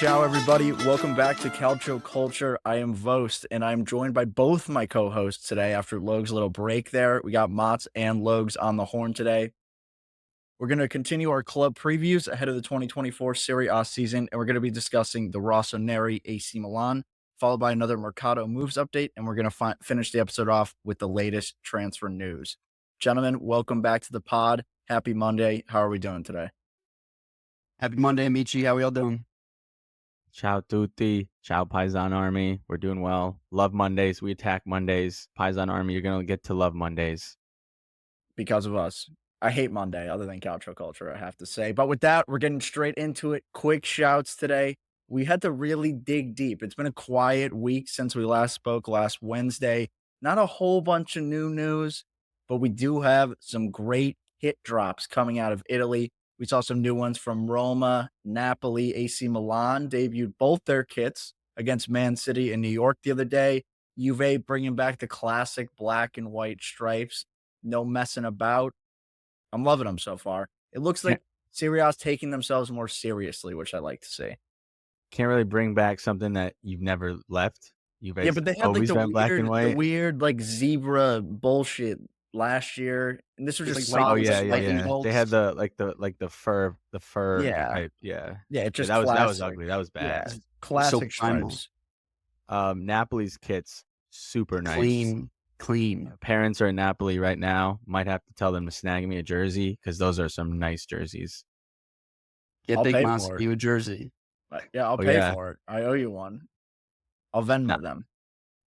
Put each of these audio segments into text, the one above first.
Ciao, everybody. Welcome back to Calcio Culture. I am Vost, and I'm joined by both my co-hosts today after Logs' little break there. We got Motts and Logs on the horn today. We're going to continue our club previews ahead of the 2024 Serie A season, and we're going to be discussing the Rossoneri AC Milan, followed by another Mercato moves update, and we're going to finish the episode off with the latest transfer news. Gentlemen, welcome back to the pod. Happy Monday. How are we doing today? Happy Monday, Amici. How we all doing? Ciao tutti. Ciao Paisan Army. We're doing well. Love Mondays. We attack Mondays. Paisan Army, you're going to get to love Mondays. Because of us. I hate Monday other than Calcio Culture, I have to say. But with that, we're getting straight into it. Quick shouts today. We had to really dig deep. It's been a quiet week since we last spoke last Wednesday. Not a whole bunch of new news, but we do have some great hit drops coming out of Italy. We saw some new ones from Roma, Napoli, AC Milan debuted both their kits against Man City in New York the other day. Juve bringing back the classic black and white stripes. No messing about. I'm loving them so far. It looks like Serie A's taking themselves more seriously, which I like to see. Can't really bring back something that you've never left. You've But they had always been black and white. the weird like zebra bullshit last year, and this was just Like, Oh solid yeah. lightning bolts. They had the fur Yeah. type. Yeah. It's just that was classic. ugly. That was bad. Yeah, classic So primal. stripes. Napoli's kits super nice. Clean. Parents are in Napoli right now. Might have to tell them to snag me a jersey because those are some nice jerseys. Get I'll Big pay Mas for it. you a jersey. Yeah, I'll pay for it. I owe you one. I'll Venmo them.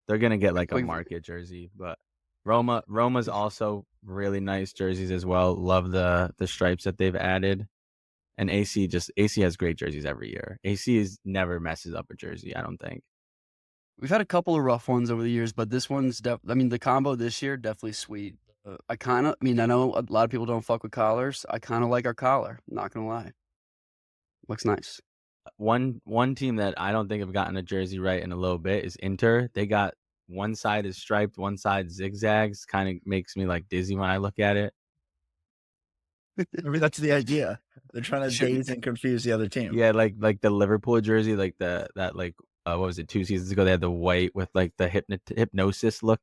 They're gonna get like a Wait, market jersey, but Roma's also really nice jerseys as well. Love the stripes that they've added. And AC has great jerseys every year. AC never messes up a jersey, I don't think. We've had a couple of rough ones over the years, but this one's the combo this year definitely sweet. I know a lot of people don't fuck with collars. I kind of like our collar. Not gonna lie, looks nice. One team that I don't think have gotten a jersey right in a little bit is Inter. They got one side is striped, one side zigzags. Kind of makes me like dizzy when I look at it. I mean, that's the idea. They're trying to daze and confuse the other team. Yeah, like the Liverpool jersey, like what was it, 2 seasons ago? They had the white with like the hypnosis look.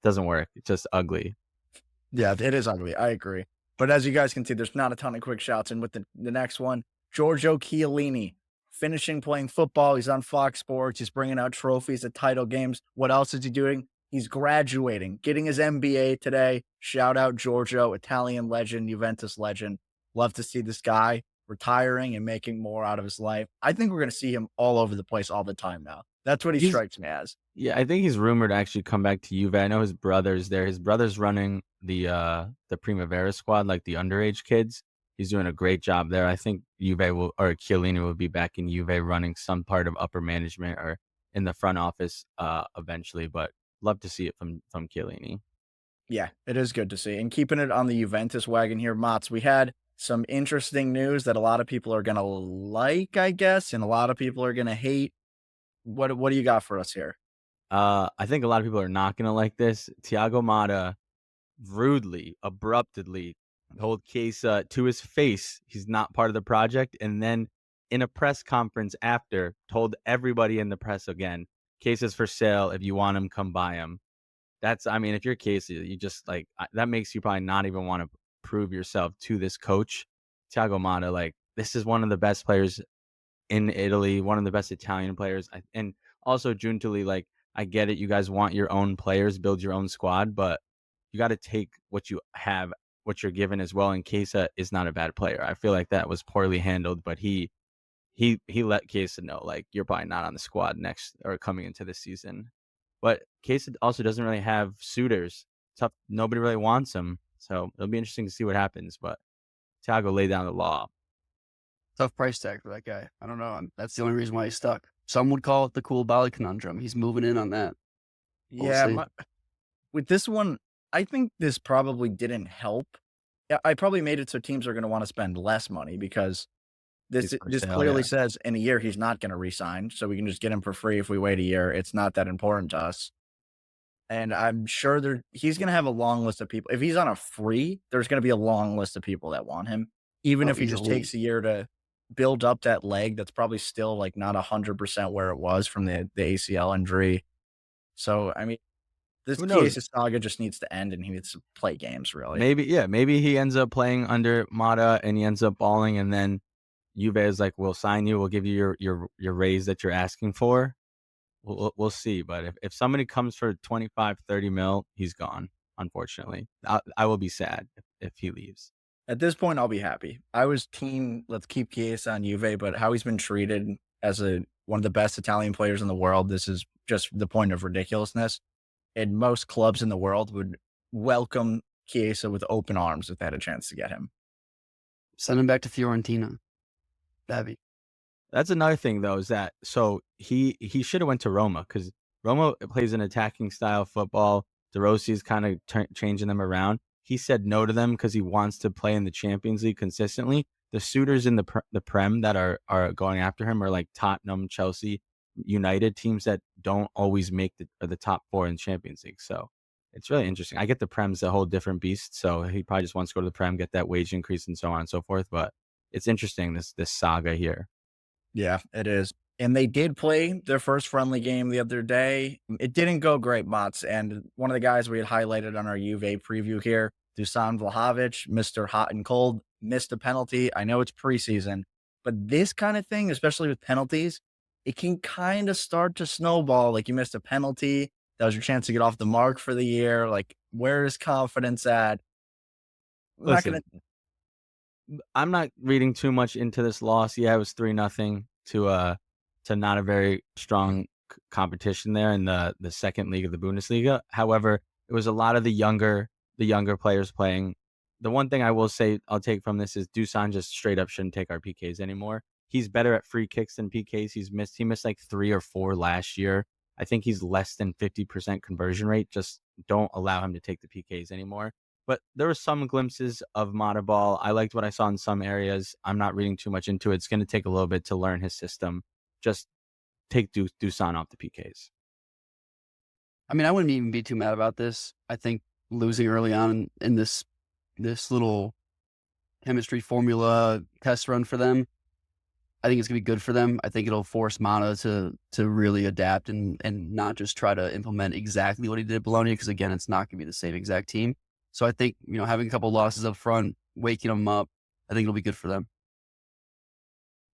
Doesn't work. It's just ugly. Yeah, it is ugly. I agree. But as you guys can see, there's not a ton of quick shots. And with the next one, Giorgio Chiellini finishing playing football. He's on Fox Sports. He's bringing out trophies at title games. What else is he doing? He's graduating, getting his MBA today. Shout out Giorgio, Italian legend, Juventus legend. Love to see this guy retiring and making more out of his life. I think we're going to see him all over the place all the time now. That's what he strikes me as. Yeah, I think he's rumored to actually come back to Juve. I know his brother's there. His brother's running the Primavera squad, like the underage kids. He's doing a great job there. I think Chiellini will be back in Juve running some part of upper management or in the front office eventually, but love to see it from Chiellini. Yeah, it is good to see. And keeping it on the Juventus wagon here, Motts, we had some interesting news that a lot of people are going to like, I guess, and a lot of people are going to hate. What do you got for us here? I think a lot of people are not going to like this. Thiago Motta rudely, abruptly told Chiesa to his face he's not part of the project, and then in a press conference after told everybody in the press again, Chiesa's for sale. If you want him, come buy him. If you're Chiesa, you just like that makes you probably not even want to prove yourself to this coach. Thiago Motta, like this is one of the best players in Italy, one of the best Italian players, and also Giuntoli, like I get it, you guys want your own players, build your own squad, but you got to take what you have, what you're given as well. And Chiesa is not a bad player. I feel like that was poorly handled, but he let Chiesa know, like, you're probably not on the squad next or coming into this season. But Chiesa also doesn't really have suitors. Tough. Nobody really wants him. So it'll be interesting to see what happens. But Thiago laid down the law. Tough price tag for that guy. I don't know. That's the only reason why he's stuck. Some would call it the cool Bali conundrum. He's moving in on that. With this one, I think this probably didn't help. I probably made it so teams are going to want to spend less money because this clearly says in a year he's not going to re-sign, so we can just get him for free if we wait a year. It's not that important to us. And I'm sure he's going to have a long list of people. If he's on a free, there's going to be a long list of people that want him, even if he just takes a year to build up that leg that's probably still like not 100% where it was from the ACL injury. So I mean, this Who knows? Chiesa saga just needs to end, and he needs to play games really. Maybe he ends up playing under Mata and he ends up balling, and then Juve is like, "We'll sign you. We'll give you your raise that you're asking for." We'll see. But if somebody comes for 25, 30 mil, he's gone. Unfortunately, I will be sad if he leaves. At this point, I'll be happy. I was team, let's keep Chiesa on Juve, but how he's been treated as one of the best Italian players in the world, this is just the point of ridiculousness. And most clubs in the world would welcome Chiesa with open arms if they had a chance to get him. Send him back to Fiorentina. That'd be That's another thing though, is that so he should have went to Roma, because Roma plays an attacking style of football. De Rossi's kind of changing them around. He said no to them because he wants to play in the Champions League consistently. The suitors in the Prem that are going after him are like Tottenham, Chelsea, United, teams that don't always make the top four in Champions League. So it's really interesting. I get the Prem's a whole different beast, so he probably just wants to go to the Prem, get that wage increase, and so on and so forth. But it's interesting, this saga here. Yeah, it is. And they did play their first friendly game the other day. It didn't go great, Motts. And one of the guys we had highlighted on our Juve preview here, Dusan Vlahovic, Mr. Hot and Cold, missed a penalty. I know it's preseason, but this kind of thing, especially with penalties, it can kind of start to snowball. Like you missed a penalty. That was your chance to get off the mark for the year. Like, where is confidence at? I'm not Listen, gonna I'm not reading too much into this loss. Yeah, it was 3-0 to not a very strong competition there in the second league of the Bundesliga. However, it was a lot of the younger players playing. The one thing I will say I'll take from this is Dusan just straight up shouldn't take our PKs anymore. He's better at free kicks than PKs. He missed like 3 or 4 last year. I think he's less than 50% conversion rate. Just don't allow him to take the PKs anymore. But there were some glimpses of Mata ball. I liked what I saw in some areas. I'm not reading too much into it. It's going to take a little bit to learn his system. Just take Dusan off the PKs. I mean, I wouldn't even be too mad about this. I think losing early on in this little chemistry formula test run for them, I think it's gonna be good for them. I think it'll force Mata to really adapt and not just try to implement exactly what he did at Bologna, because again, it's not gonna be the same exact team. So I think, having a couple losses up front, waking them up, I think it'll be good for them.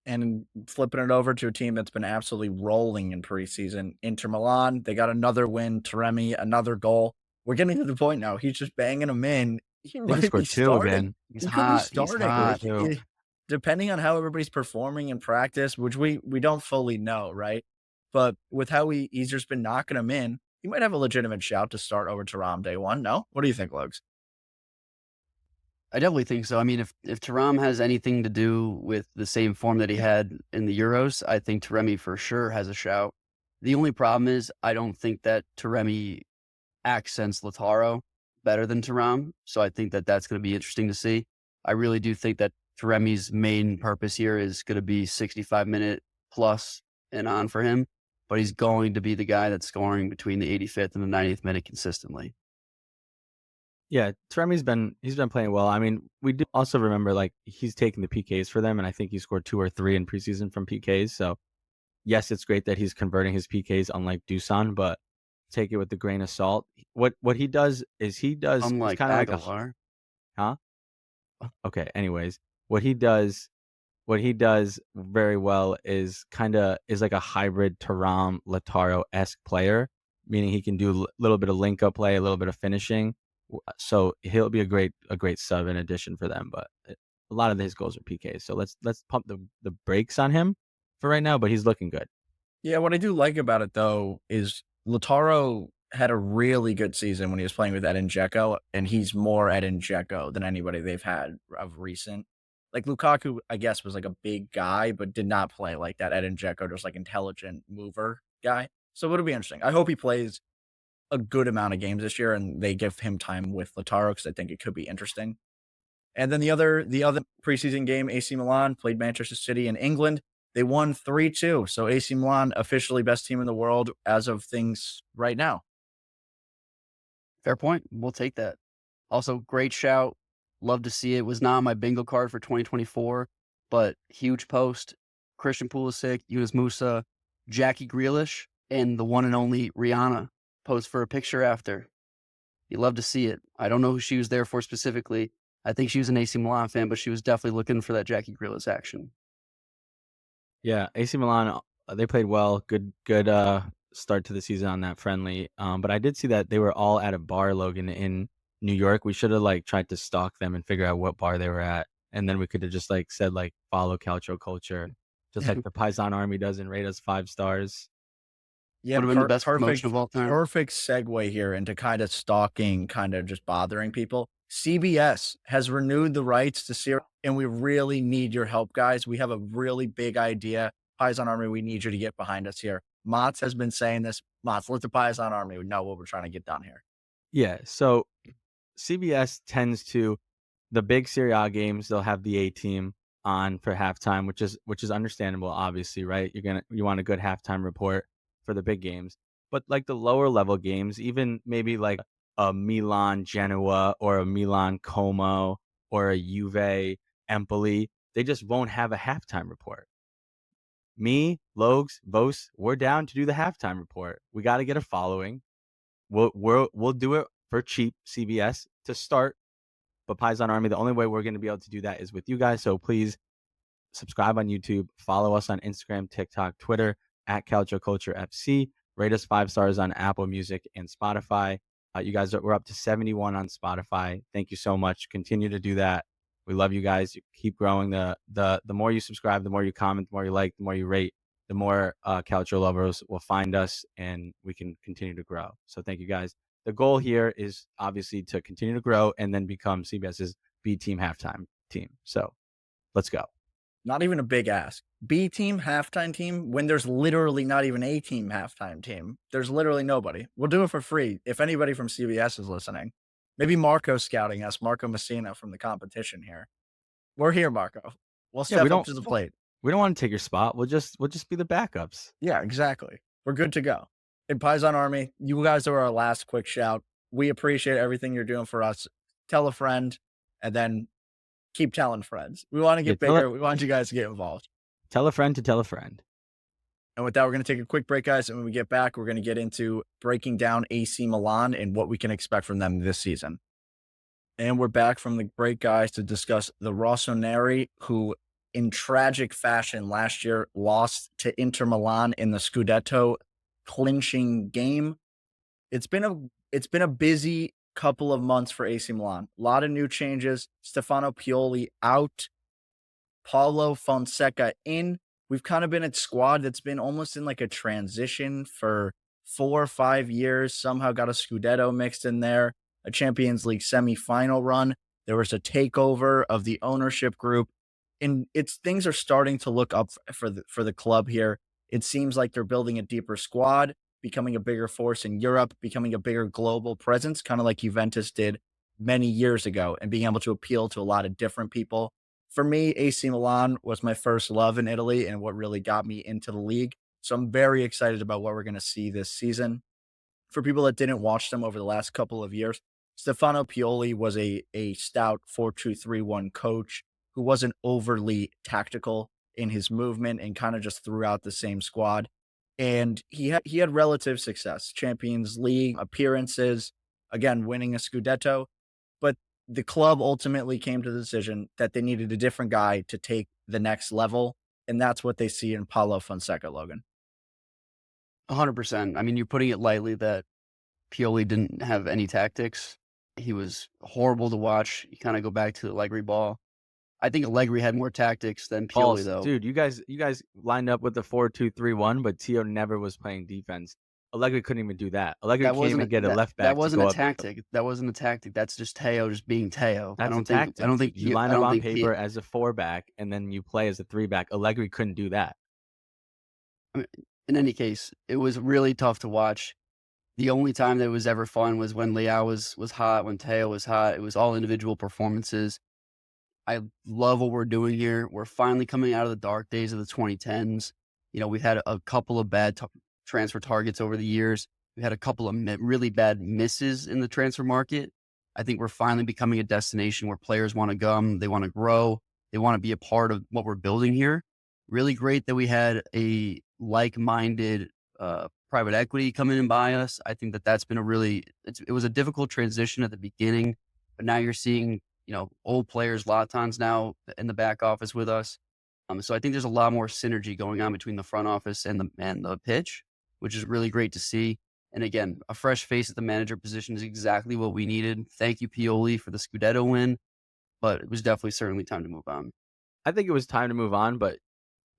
And flipping it over to a team that's been absolutely rolling in preseason, Inter Milan, they got another win. Taremi, another goal. We're getting to the point now. He's just banging them in. He I think he might be scored 2, starting. man. He's He could be hot. He's starting. hot. Depending on how everybody's performing in practice, which we don't fully know, right? But with how he's just been knocking them in, he might have a legitimate shout to start over Taram day one. No? What do you think, Lugs? I definitely think so. I mean, if Thuram has anything to do with the same form that he had in the Euros, I think Taremi for sure has a shout. The only problem is I don't think that Taremi accents Lautaro better than Thuram, so I think that that's going to be interesting to see. I really do think that Taremi's main purpose here is going to be 65-minute plus and on for him, but he's going to be the guy that's scoring between the 85th and the 90th minute consistently. Yeah, Taremi's been playing well. I mean, we do also remember like he's taking the PKs for them, and I think he scored 2 or 3 in preseason from PKs. So yes, it's great that he's converting his PKs, unlike Dusan, but take it with a grain of salt. What he does is he's Unlike kind of like Aguilar. huh? Okay. Anyways, what he does very well is like a hybrid Thuram Lautaro-esque player, meaning he can do a little bit of link up play, a little bit of finishing. So he'll be a great sub in addition for them. But a lot of his goals are PKs. So let's pump the brakes on him for right now. But he's looking good. Yeah, what I do like about it though is Lautaro had a really good season when he was playing with Edin Dzeko, and he's more Edin Dzeko than anybody they've had of recent. Like Lukaku, I guess, was like a big guy, but did not play like that Edin Dzeko, just like intelligent mover guy. So it'll be interesting. I hope he plays a good amount of games this year and they give him time with Lautaro because I think it could be interesting. And then the other preseason game, AC Milan played Manchester City in England. They won 3-2. So AC Milan officially best team in the world as of things right now. Fair point. We'll take that. Also, great shout. Love to see it. Was not on my bingo card for 2024, but huge post. Christian Pulisic, Yunus Musa, Jackie Grealish, and the one and only Rihanna posed for a picture after. You love to see it. I don't know who she was there for specifically. I think she was an AC Milan fan, but she was definitely looking for that Jackie Grealish action. Yeah, AC Milan, they played well. Good start to the season on that friendly. But I did see that they were all at a bar, Logan, in New York. We should have like tried to stalk them and figure out what bar they were at, and then we could have just like said like follow Calcio Culture, just like the Paisan Army does, and rate us 5 stars. Yeah, Would have been the best perfect, promotion of all time. perfect segue here into kind of stalking, kind of just bothering people. CBS has renewed the rights to Serie, and we really need your help, guys. We have a really big idea. Paisan Army, we need you to get behind us here. Motts has been saying this. Motts, let the Paisan Army know what we're trying to get done here. Yeah, so CBS tends to the big Serie A games, they'll have the A team on for halftime, which is understandable, obviously, right? You want a good halftime report for the big games. But like the lower level games, even maybe like a Milan Genoa or a Milan Como or a Juve Empoli, they just won't have a halftime report. Me, Logs, Vos, we're down to do the halftime report. We got to get a following. We'll do it for cheap, CBS, to start. But Paisan Army, the only way we're going to be able to do that is with you guys. So please subscribe on YouTube, follow us on Instagram, TikTok, Twitter at Calcio Culture FC. Rate us 5 stars on Apple Music and Spotify. You guys, we're up to 71 on Spotify. Thank you so much. Continue to do that. We love you guys. You keep growing. The more you subscribe, the more you comment, the more you like, the more you rate, the more Calcio lovers will find us, and we can continue to grow. So thank you guys. The goal here is obviously to continue to grow and then become CBS's B team halftime team. So let's go. Not even a big ask. B team, halftime team, when there's literally not even A team halftime team. There's literally nobody. We'll do it for free. If anybody from CBS is listening, maybe Marco's scouting us, Marco Messina from the competition here. We're here, Marco. We'll step up to the plate. We don't want to take your spot. We'll just be the backups. Yeah, exactly. We're good to go. In Paisan Army, you guys are our last quick shout. We appreciate everything you're doing for us. Tell a friend, and then keep telling friends. We want to get bigger. We want you guys to get involved. Tell a friend to tell a friend. And with that, we're going to take a quick break, guys. And when we get back, we're going to get into breaking down AC Milan and what we can expect from them this season. And we're back from the break, guys, to discuss the Rossoneri, who in tragic fashion last year lost to Inter Milan in the Scudetto clinching game. It's been a busy couple of months for AC Milan. A lot of new changes. Stefano Pioli out. Paulo Fonseca in. We've kind of been a squad that's been almost in like a transition for 4 or 5 years. Somehow got a Scudetto mixed in there, a Champions League semifinal run. There was a takeover of the ownership group, and things are starting to look up for the club here. It seems like they're building a deeper squad, becoming a bigger force in Europe, becoming a bigger global presence, kind of like Juventus did many years ago, and being able to appeal to a lot of different people. For me, AC Milan was my first love in Italy and what really got me into the league. So I'm very excited about what we're going to see this season. For people that didn't watch them over the last couple of years, Stefano Pioli was a stout 4-2-3-1 coach who wasn't overly tactical in his movement and kind of just threw out the same squad. And he had relative success, Champions League appearances, again, winning a Scudetto. But the club ultimately came to the decision that they needed a different guy to take the next level. And that's what they see in Paulo Fonseca, Logan. 100%. I mean, you're putting it lightly that Pioli didn't have any tactics. He was horrible to watch. You kind of go back to the Allegri ball. I think Allegri had more tactics than Pioli, though. Dude, you guys lined up with the 4-2-3-1, but Theo never was playing defense. Allegri couldn't even do that. Allegri can't even get a left back. That wasn't a tactic. That wasn't a tactic. That's just Theo just being Theo. That's a tactic. I don't think you line up on paper as a 4-back and then you play as a 3-back. Allegri couldn't do that. I mean, in any case, it was really tough to watch. The only time that it was ever fun was when Leao was hot, when Theo was hot. It was all individual performances. I love what we're doing here. We're finally coming out of the dark days of the 2010s. You know, we've had a couple of bad transfer targets over the years. We had a couple of really bad misses in the transfer market. I think we're finally becoming a destination where players want to come, they want to grow. They want to be a part of what we're building here. Really great that we had a like-minded private equity come in and buy us. I think that that's been it was a difficult transition at the beginning, but now you're seeing, old players, Latans now in the back office with us. So I think there's a lot more synergy going on between the front office and the pitch, which is really great to see. And again, a fresh face at the manager position is exactly what we needed. Thank you, Pioli, for the Scudetto win, but it was definitely certainly time to move on. I think it was time to move on, but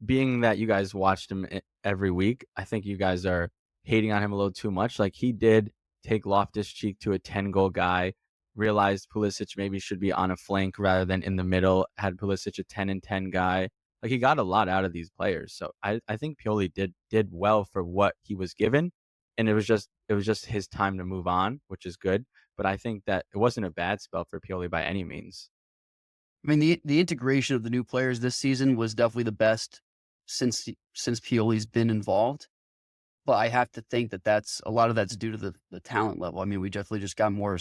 being that you guys watched him every week, I think you guys are hating on him a little too much. Like, he did take Loftus-Cheek to a 10-goal guy, realized Pulisic maybe should be on a flank rather than in the middle, had Pulisic a 10 and 10 guy. Like, he got a lot out of these players. So I think Pioli did well for what he was given, and it was just his time to move on, which is good. But I think that it wasn't a bad spell for Pioli by any means. I mean, the integration of the new players this season was definitely the best since Pioli's been involved. But I have to think that that's a lot of that's due to the talent level. I mean, we definitely just got more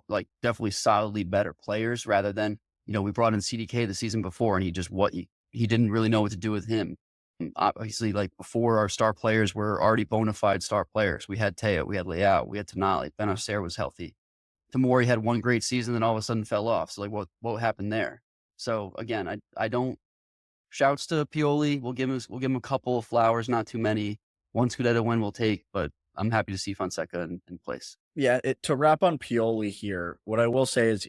like definitely solidly better players rather than, we brought in CDK the season before and he didn't really know what to do with him. And obviously, like before, our star players were already bona fide star players. We had Theo, we had Leao, we had Tonali, Benacer was healthy. Tomori had one great season, then all of a sudden fell off. So like, what happened there? So again, I don't. Shouts to Pioli. We'll give him a couple of flowers, not too many. One Scudetto win we'll take, but I'm happy to see Fonseca in place. Yeah, to wrap on Pioli here, what I will say is,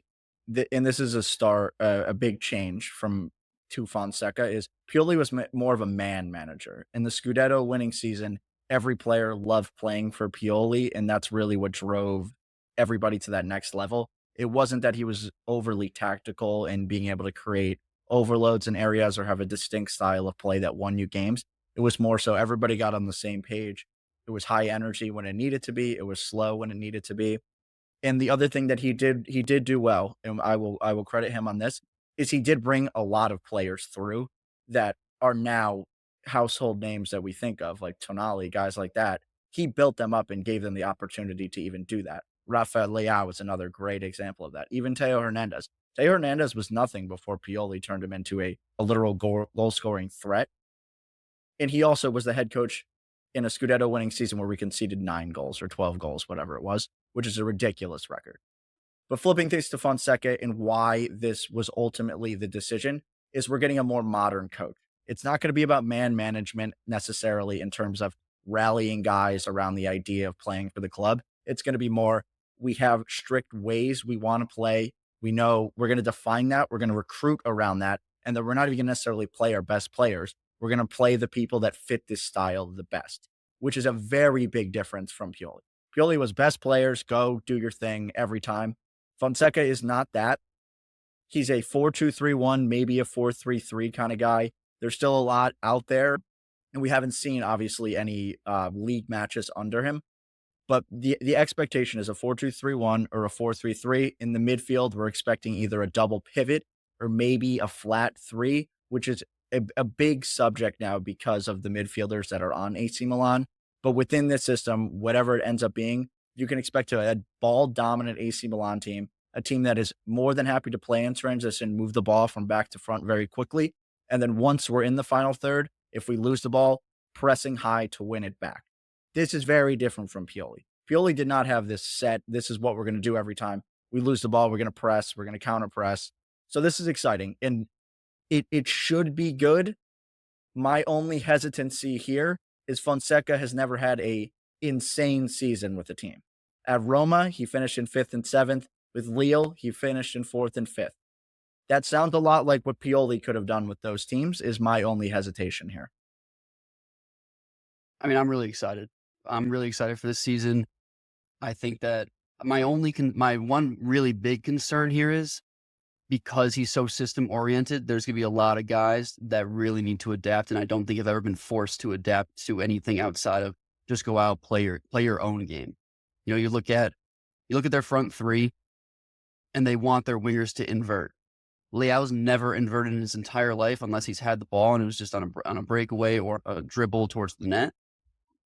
and this is a big change from to Fonseca, is Pioli was more of a man manager. In the Scudetto winning season, every player loved playing for Pioli, and that's really what drove everybody to that next level. It wasn't that he was overly tactical and being able to create overloads in areas or have a distinct style of play that won you games. It was more so everybody got on the same page. It was high energy when it needed to be. It was slow when it needed to be. And the other thing that he did do well, and I will credit him on this, is he did bring a lot of players through that are now household names that we think of, like Tonali, guys like that. He built them up and gave them the opportunity to even do that. Rafael Leao is another great example of that. Even Theo Hernandez. Theo Hernandez was nothing before Pioli turned him into a literal goal scoring threat. And he also was the head coach in a Scudetto winning season where we conceded 9 goals or 12 goals, whatever it was, which is a ridiculous record. But flipping things to Fonseca and why this was ultimately the decision is we're getting a more modern coach. It's not going to be about man management necessarily in terms of rallying guys around the idea of playing for the club. It's going to be more, we have strict ways we want to play. We know we're going to define that. We're going to recruit around that. And that we're not even going to necessarily play our best players. We're going to play the people that fit this style the best, which is a very big difference from Pioli. Pioli was best players, go do your thing every time. Fonseca is not that. He's a 4-2-3-1, maybe a 4-3-3 kind of guy. There's still a lot out there, and we haven't seen, obviously, any league matches under him. But the expectation is a 4-2-3-1 or a 4-3-3. In the midfield, we're expecting either a double pivot or maybe a flat 3, which is a big subject now because of the midfielders that are on AC Milan. But within this system, whatever it ends up being, you can expect a ball-dominant AC Milan team, a team that is more than happy to play in transition, move the ball from back to front very quickly. And then once we're in the final third, if we lose the ball, pressing high to win it back. This is very different from Pioli. Pioli did not have this set. This is what we're going to do every time we lose the ball. We're going to press. We're going to counter press. So this is exciting. And it should be good. My only hesitancy here is Fonseca has never had a insane season with the team. At Roma, he finished in 5th and 7th. With Lille, he finished in 4th and 5th. That sounds a lot like what Pioli could have done with those teams, is my only hesitation here. I mean, I'm really excited. I'm really excited for this season. I think that my one really big concern here is because he's so system oriented, there's going to be a lot of guys that really need to adapt. And I don't think I've ever been forced to adapt to anything outside of just go out, play your own game. You look at their front three and they want their wingers to invert. Leao's never inverted in his entire life unless he's had the ball and it was just on a breakaway or a dribble towards the net.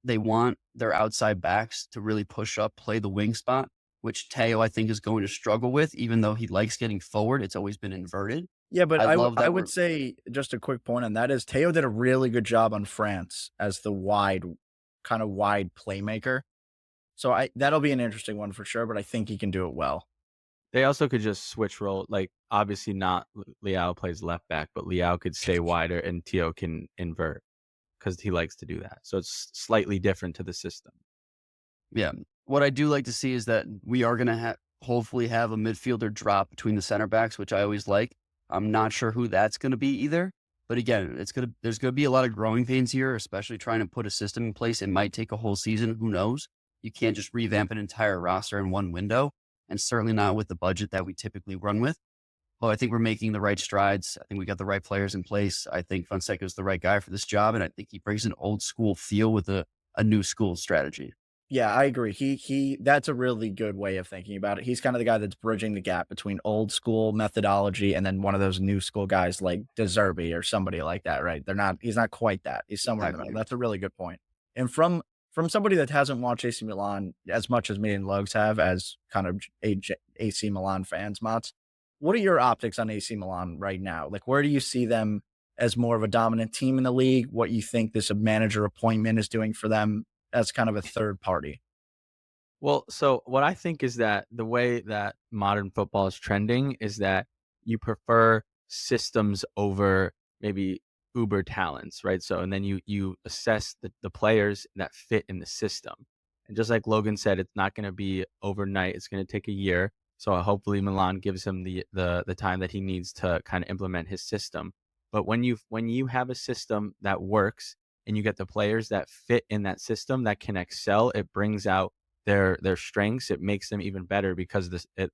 They want their outside backs to really push up, play the wing spot, which Theo, I think, is going to struggle with, even though he likes getting forward. It's always been inverted. Yeah, but I love I that would say just a quick point on that is Theo did a really good job on France as the kind of wide playmaker. So that'll be an interesting one for sure, but I think he can do it well. They also could just switch role, like, obviously not Leao plays left back, but Leao could stay wider and Tio can invert because he likes to do that. So it's slightly different to the system. Yeah. What I do like to see is that we are going to hopefully have a midfielder drop between the center backs, which I always like. I'm not sure who that's going to be either. But again, there's going to be a lot of growing pains here, especially trying to put a system in place. It might take a whole season. Who knows? You can't just revamp an entire roster in one window, and certainly not with the budget that we typically run with. Well, I think we're making the right strides. I think we got the right players in place. I think Fonseca is the right guy for this job, and I think he brings an old school feel with a new school strategy. Yeah, I agree. He that's a really good way of thinking about it. He's kind of the guy that's bridging the gap between old school methodology and then one of those new school guys like De Zerbi or somebody like that, right? He's not quite that. He's somewhere in the middle. Exactly. That's a really good point. And from somebody that hasn't watched AC Milan as much as me and Lugs have as kind of AC Milan fans, Motts, what are your optics on AC Milan right now? Like where do you see them as more of a dominant team in the league? What you think this manager appointment is doing for them as kind of a third party? Well, so what I think is that the way that modern football is trending is that you prefer systems over maybe uber talents, right? So and then you assess the players that fit in the system. And just like Logan said, it's not going to be overnight. It's going to take a year. So hopefully Milan gives him the time that he needs to kind of implement his system. But when you have a system that works and you get the players that fit in that system that can excel, it brings out their strengths. It makes them even better because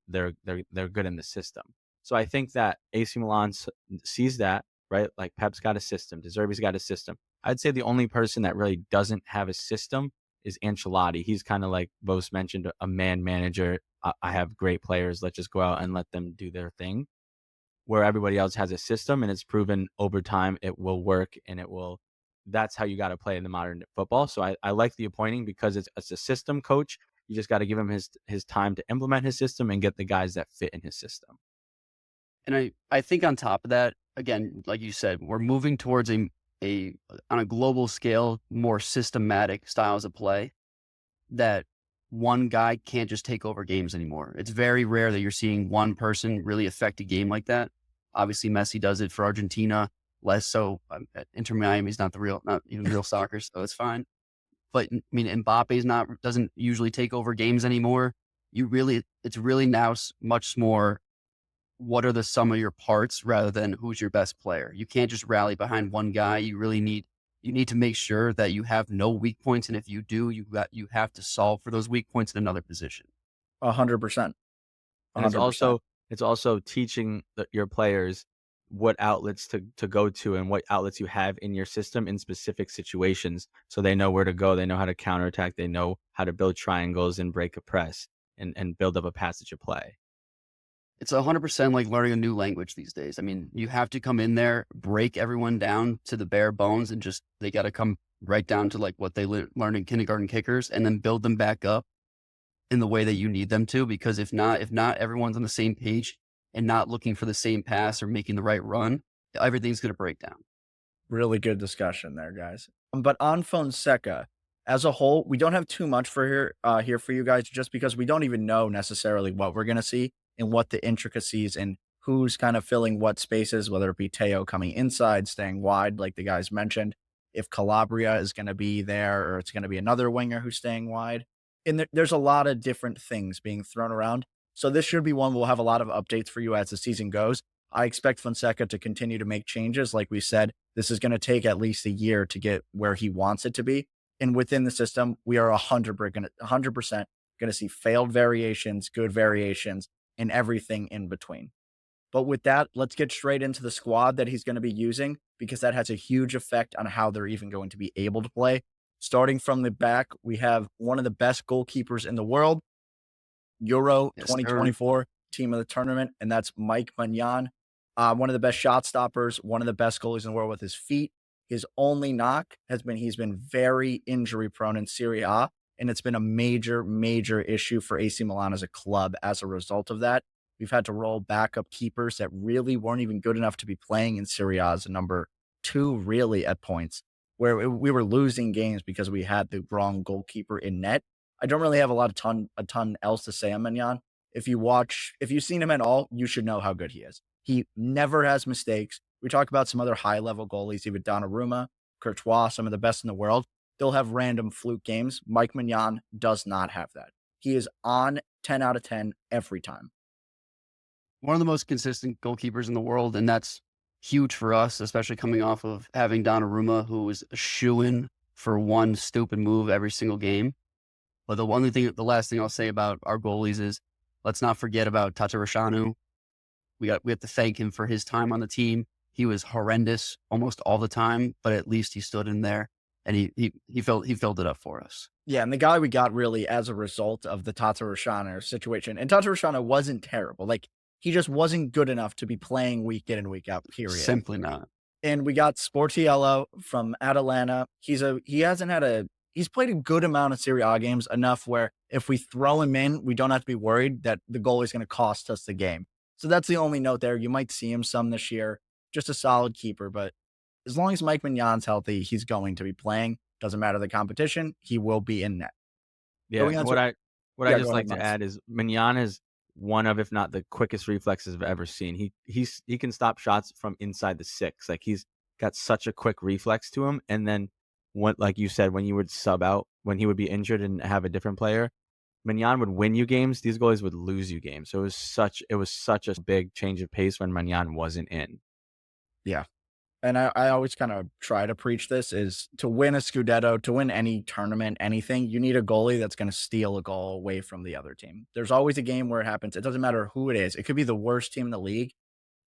they're good in the system. So I think that AC Milan sees that, right? Like Pep's got a system, De Zerbi's got a system. I'd say the only person that really doesn't have a system is Ancelotti. He's kind of like Bose mentioned, a man manager. I have great players. Let's just go out and let them do their thing. Where everybody else has a system and it's proven over time it will work and it will. That's how you got to play in the modern football. So I like the appointing because it's a system coach. You just got to give him his time to implement his system and get the guys that fit in his system. And I think on top of that, again, like you said, we're moving towards a on a global scale, more systematic styles of play that one guy can't just take over games anymore. It's very rare that you're seeing one person really affect a game like that. Obviously, Messi does it for Argentina, less so. At Inter Miami is not even real soccer, so it's fine. But I mean, Mbappe's doesn't usually take over games anymore. It's really now much more. What are the sum of your parts rather than who's your best player? You can't just rally behind one guy. You need to make sure that you have no weak points, and if you do, you have to solve for those weak points in another position. 100%. And it's 100%. also teaching your players what outlets to go to and what outlets you have in your system in specific situations. So they know where to go. They know how to counterattack. They know how to build triangles and break a press and build up a passage of play. It's 100% like learning a new language these days. I mean, you have to come in there, break everyone down to the bare bones, and they got to come right down to like what they learned in kindergarten kickers, and then build them back up in the way that you need them to. Because if not everyone's on the same page and not looking for the same pass or making the right run, everything's going to break down. Really good discussion there, guys. But on Fonseca, as a whole, we don't have too much for here for you guys, just because we don't even know necessarily what we're gonna see and what the intricacies and who's kind of filling what spaces, whether it be Teo coming inside, staying wide, like the guys mentioned, if Calabria is gonna be there or it's gonna be another winger who's staying wide. And there's a lot of different things being thrown around. So this should be one we'll have a lot of updates for you as the season goes. I expect Fonseca to continue to make changes. Like we said, this is going to take at least a year to get where he wants it to be. And within the system, we are 100% going to see failed variations, good variations, and everything in between. But with that, let's get straight into the squad that he's going to be using, because that has a huge effect on how they're even going to be able to play. Starting from the back, we have one of the best goalkeepers in the world, Euro Yes, sir. 2024 team of the tournament, and that's Mike Maignan. One of the best shot stoppers, one of the best goalies in the world with his feet. His only knock has been he's been very injury prone in Serie A, and it's been a major, major issue for AC Milan as a club as a result of that. We've had to roll backup keepers that really weren't even good enough to be playing in Serie A as a number two, really, at points, where we were losing games because we had the wrong goalkeeper in net. I don't really have a ton else to say on Maignan. If you've seen him at all, you should know how good he is. He never has mistakes. We talk about some other high level goalies, even Donnarumma, Courtois, some of the best in the world. They'll have random fluke games. Mike Maignan does not have that. He is on 10 out of 10 every time. One of the most consistent goalkeepers in the world, and that's huge for us, especially coming off of having Donnarumma, who was a shoo-in for one stupid move every single game. But the last thing I'll say about our goalies is, let's not forget about Terraciano. We have to thank him for his time on the team. He was horrendous almost all the time, but at least he stood in there and he filled it up for us. Yeah, and the guy we got really as a result of the Terraciano situation. And Terraciano wasn't terrible. Like, he just wasn't good enough to be playing week in and week out, period. Simply not. And we got Sportiello from Atalanta. He's played a good amount of Serie A games, enough where if we throw him in, we don't have to be worried that the goal is going to cost us the game. So that's the only note there. You might see him some this year, just a solid keeper. But as long as Mike Maignan's healthy, he's going to be playing. Doesn't matter the competition, he will be in net. Yeah, what I just like to add is Maignan is one of, if not the quickest reflexes I've ever seen. He can stop shots from inside the 6. Like, he's got such a quick reflex to him. And then like you said, when you would sub out, when he would be injured and have a different player, Maignan would win you games. These goalies would lose you games. So it was such a big change of pace when Maignan wasn't in. Yeah. And I always kind of try to preach this, is to win a Scudetto, to win any tournament, anything, you need a goalie that's going to steal a goal away from the other team. There's always a game where it happens. It doesn't matter who it is. It could be the worst team in the league,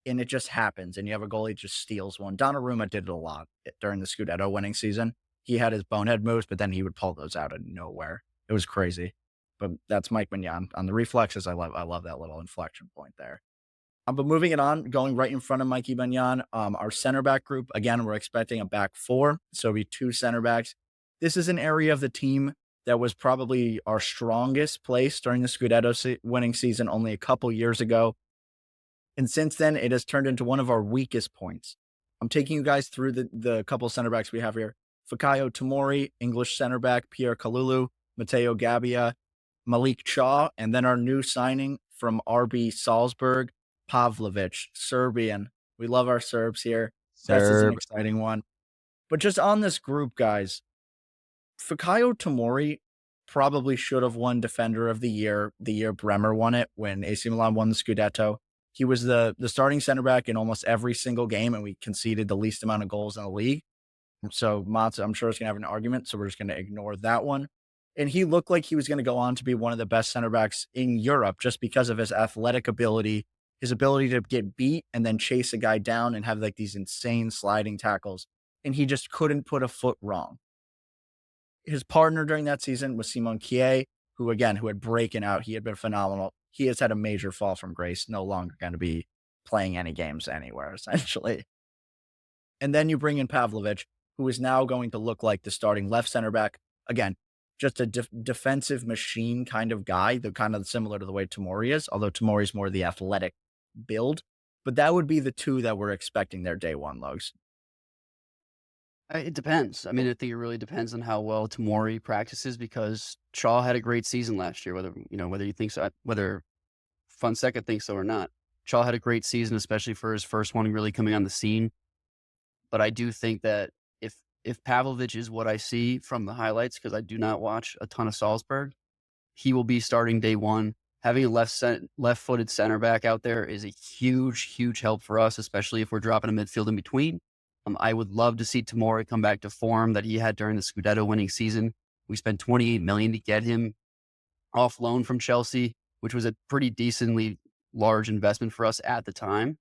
and it just happens, and you have a goalie just steals one. Donnarumma did it a lot during the Scudetto winning season. He had his bonehead moves, but then he would pull those out of nowhere. It was crazy. But that's Mike Maignan. On the reflexes, I love that little inflection point there. But moving it on, going right in front of Mikey Maignan, our center back group, again, we're expecting a back four. So we 2 center backs. This is an area of the team that was probably our strongest place during the Scudetto winning season only a couple years ago. And since then, it has turned into one of our weakest points. I'm taking you guys through the couple center backs we have here. Fikayo Tomori, English center back, Pierre Kalulu, Matteo Gabbia, Malik Chaw, and then our new signing from RB Salzburg, Pavlovic, Serbian. We love our Serbs here. This is an exciting one. But just on this group, guys, Fikayo Tomori probably should have won Defender of the year Bremer won it when AC Milan won the Scudetto. He was the starting center back in almost every single game, and we conceded the least amount of goals in the league. So Motts, I'm sure, is going to have an argument, so we're just going to ignore that one. And he looked like he was going to go on to be one of the best center backs in Europe just because of his athletic ability, his ability to get beat and then chase a guy down and have like these insane sliding tackles. And he just couldn't put a foot wrong. His partner during that season was Simon Kier, who had broken out. He had been phenomenal. He has had a major fall from grace, no longer going to be playing any games anywhere, essentially. And then you bring in Pavlovic, who is now going to look like the starting left center back. Again, just a defensive machine kind of guy, kind of similar to the way Tomori is, although Tomori is more the athletic build. But that would be the 2 that we're expecting their day one, Logs. It depends. I mean, I think it really depends on how well Tomori practices, because Shaw had a great season last year, whether you think so, whether Fonseca thinks so or not. Shaw had a great season, especially for his first one really coming on the scene. But I do think that if Pavlovic is what I see from the highlights, because I do not watch a ton of Salzburg, he will be starting day one. Having a left-footed center back out there is a huge, huge help for us, especially if we're dropping a midfield in between. I would love to see Tomori come back to form that he had during the Scudetto winning season. We spent $28 million to get him off loan from Chelsea, which was a pretty decently large investment for us at the time.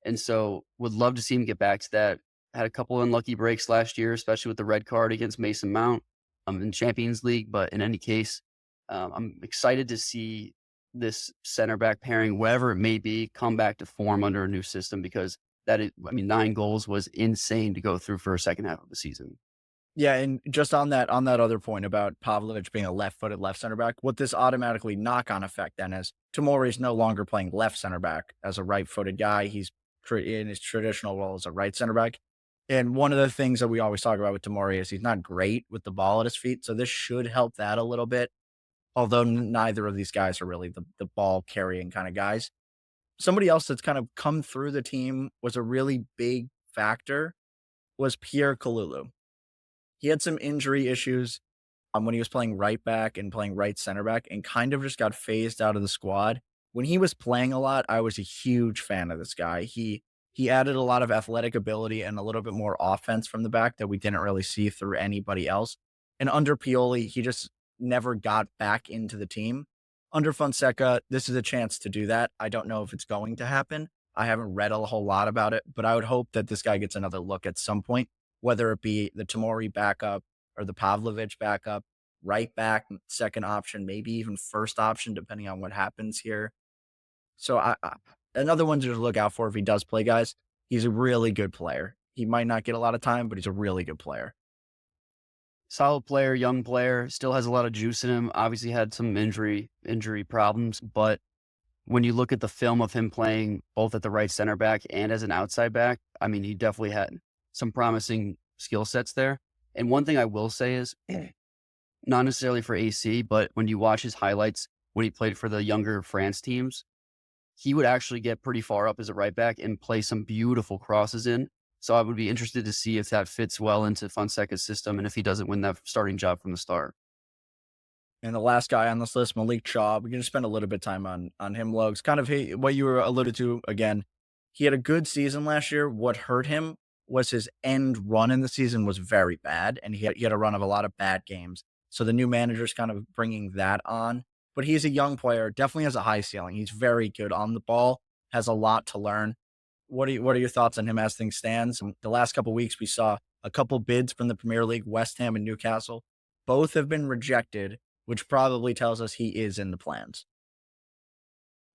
And so would love to see him get back to that. Had a couple unlucky breaks last year, especially with the red card against Mason Mount in Champions League. But in any case, I'm excited to see this center back pairing, whatever it may be, come back to form under a new system, because 9 goals was insane to go through for a second half of the season. Yeah, and just on that other point about Pavlovic being a left-footed left center back, what this automatically knock-on effect then is Tomori is no longer playing left center back as a right-footed guy. He's in his traditional role as a right center back. And one of the things that we always talk about with Tomori is he's not great with the ball at his feet, so this should help that a little bit. Although neither of these guys are really the ball carrying kind of guys. Somebody else that's kind of come through the team was a really big factor was Pierre Kalulu. He had some injury issues when he was playing right back and playing right center back and kind of just got phased out of the squad. When he was playing a lot, I was a huge fan of this guy. He added a lot of athletic ability and a little bit more offense from the back that we didn't really see through anybody else. And under Pioli, he just never got back into the team. Under Fonseca, this is a chance to do that. I don't know if it's going to happen. I haven't read a whole lot about it, but I would hope that this guy gets another look at some point, whether it be the Tomori backup or the Pavlovic backup, right back, second option, maybe even first option, depending on what happens here. So another one to just look out for if he does play, guys. He's a really good player. He might not get a lot of time, but he's a really good player. Solid player, young player, still has a lot of juice in him. Obviously had some injury problems, but when you look at the film of him playing both at the right center back and as an outside back, I mean, he definitely had some promising skill sets there. And one thing I will say is, not necessarily for AC, but when you watch his highlights when he played for the younger France teams, he would actually get pretty far up as a right back and play some beautiful crosses in. So I would be interested to see if that fits well into Fonseca's system and if he doesn't win that starting job from the start. And the last guy on this list, Malik Shaw, we're going to spend a little bit of time on him, Lugs. Kind of what you were alluded to again. He had a good season last year. What hurt him was his end run in the season was very bad, and he had a run of a lot of bad games. So the new manager's kind of bringing that on. But he's a young player, definitely has a high ceiling. He's very good on the ball, has a lot to learn. What are your thoughts on him as things stands? The last couple of weeks, we saw a couple bids from the Premier League, West Ham and Newcastle. Both have been rejected, which probably tells us he is in the plans.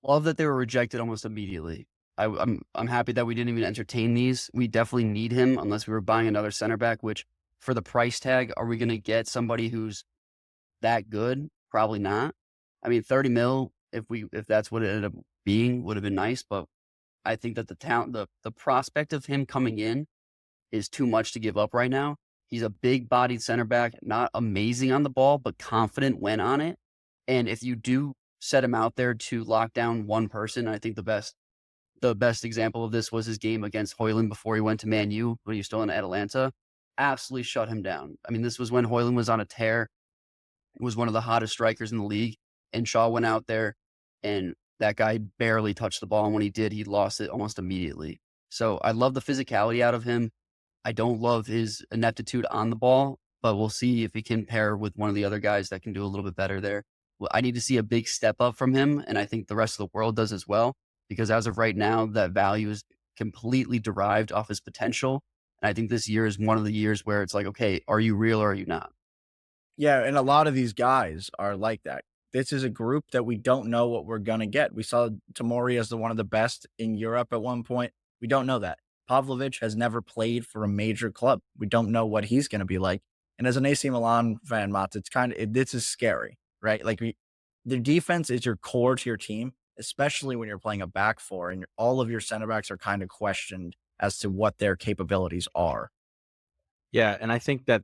Love that they were rejected almost immediately. I'm happy that we didn't even entertain these. We definitely need him unless we were buying another center back, which for the price tag, are we going to get somebody who's that good? Probably not. I mean, 30 mil, if that's what it ended up being, would have been nice. But I think that the prospect of him coming in is too much to give up right now. He's a big bodied center back, not amazing on the ball, but confident when on it. And if you do set him out there to lock down one person, I think the best example of this was his game against Højlund before he went to Man U when he was still in Atalanta. Absolutely shut him down. I mean, this was when Højlund was on a tear, was one of the hottest strikers in the league, and Shaw went out there and that guy barely touched the ball. And when he did, he lost it almost immediately. So I love the physicality out of him. I don't love his ineptitude on the ball, but we'll see if he can pair with one of the other guys that can do a little bit better there. Well, I need to see a big step up from him, and I think the rest of the world does as well, because as of right now, that value is completely derived off his potential. And I think this year is one of the years where it's like, okay, are you real or are you not? Yeah, and a lot of these guys are like that. This is a group that we don't know what we're gonna get. We saw Tomori as one of the best in Europe at one point. We don't know that. Pavlovic has never played for a major club. We don't know what he's gonna be like. And as an AC Milan fan, Mats, it's this is scary, right? Like the defense is your core to your team, especially when you're playing a back four and all of your center backs are kind of questioned as to what their capabilities are. Yeah, and I think that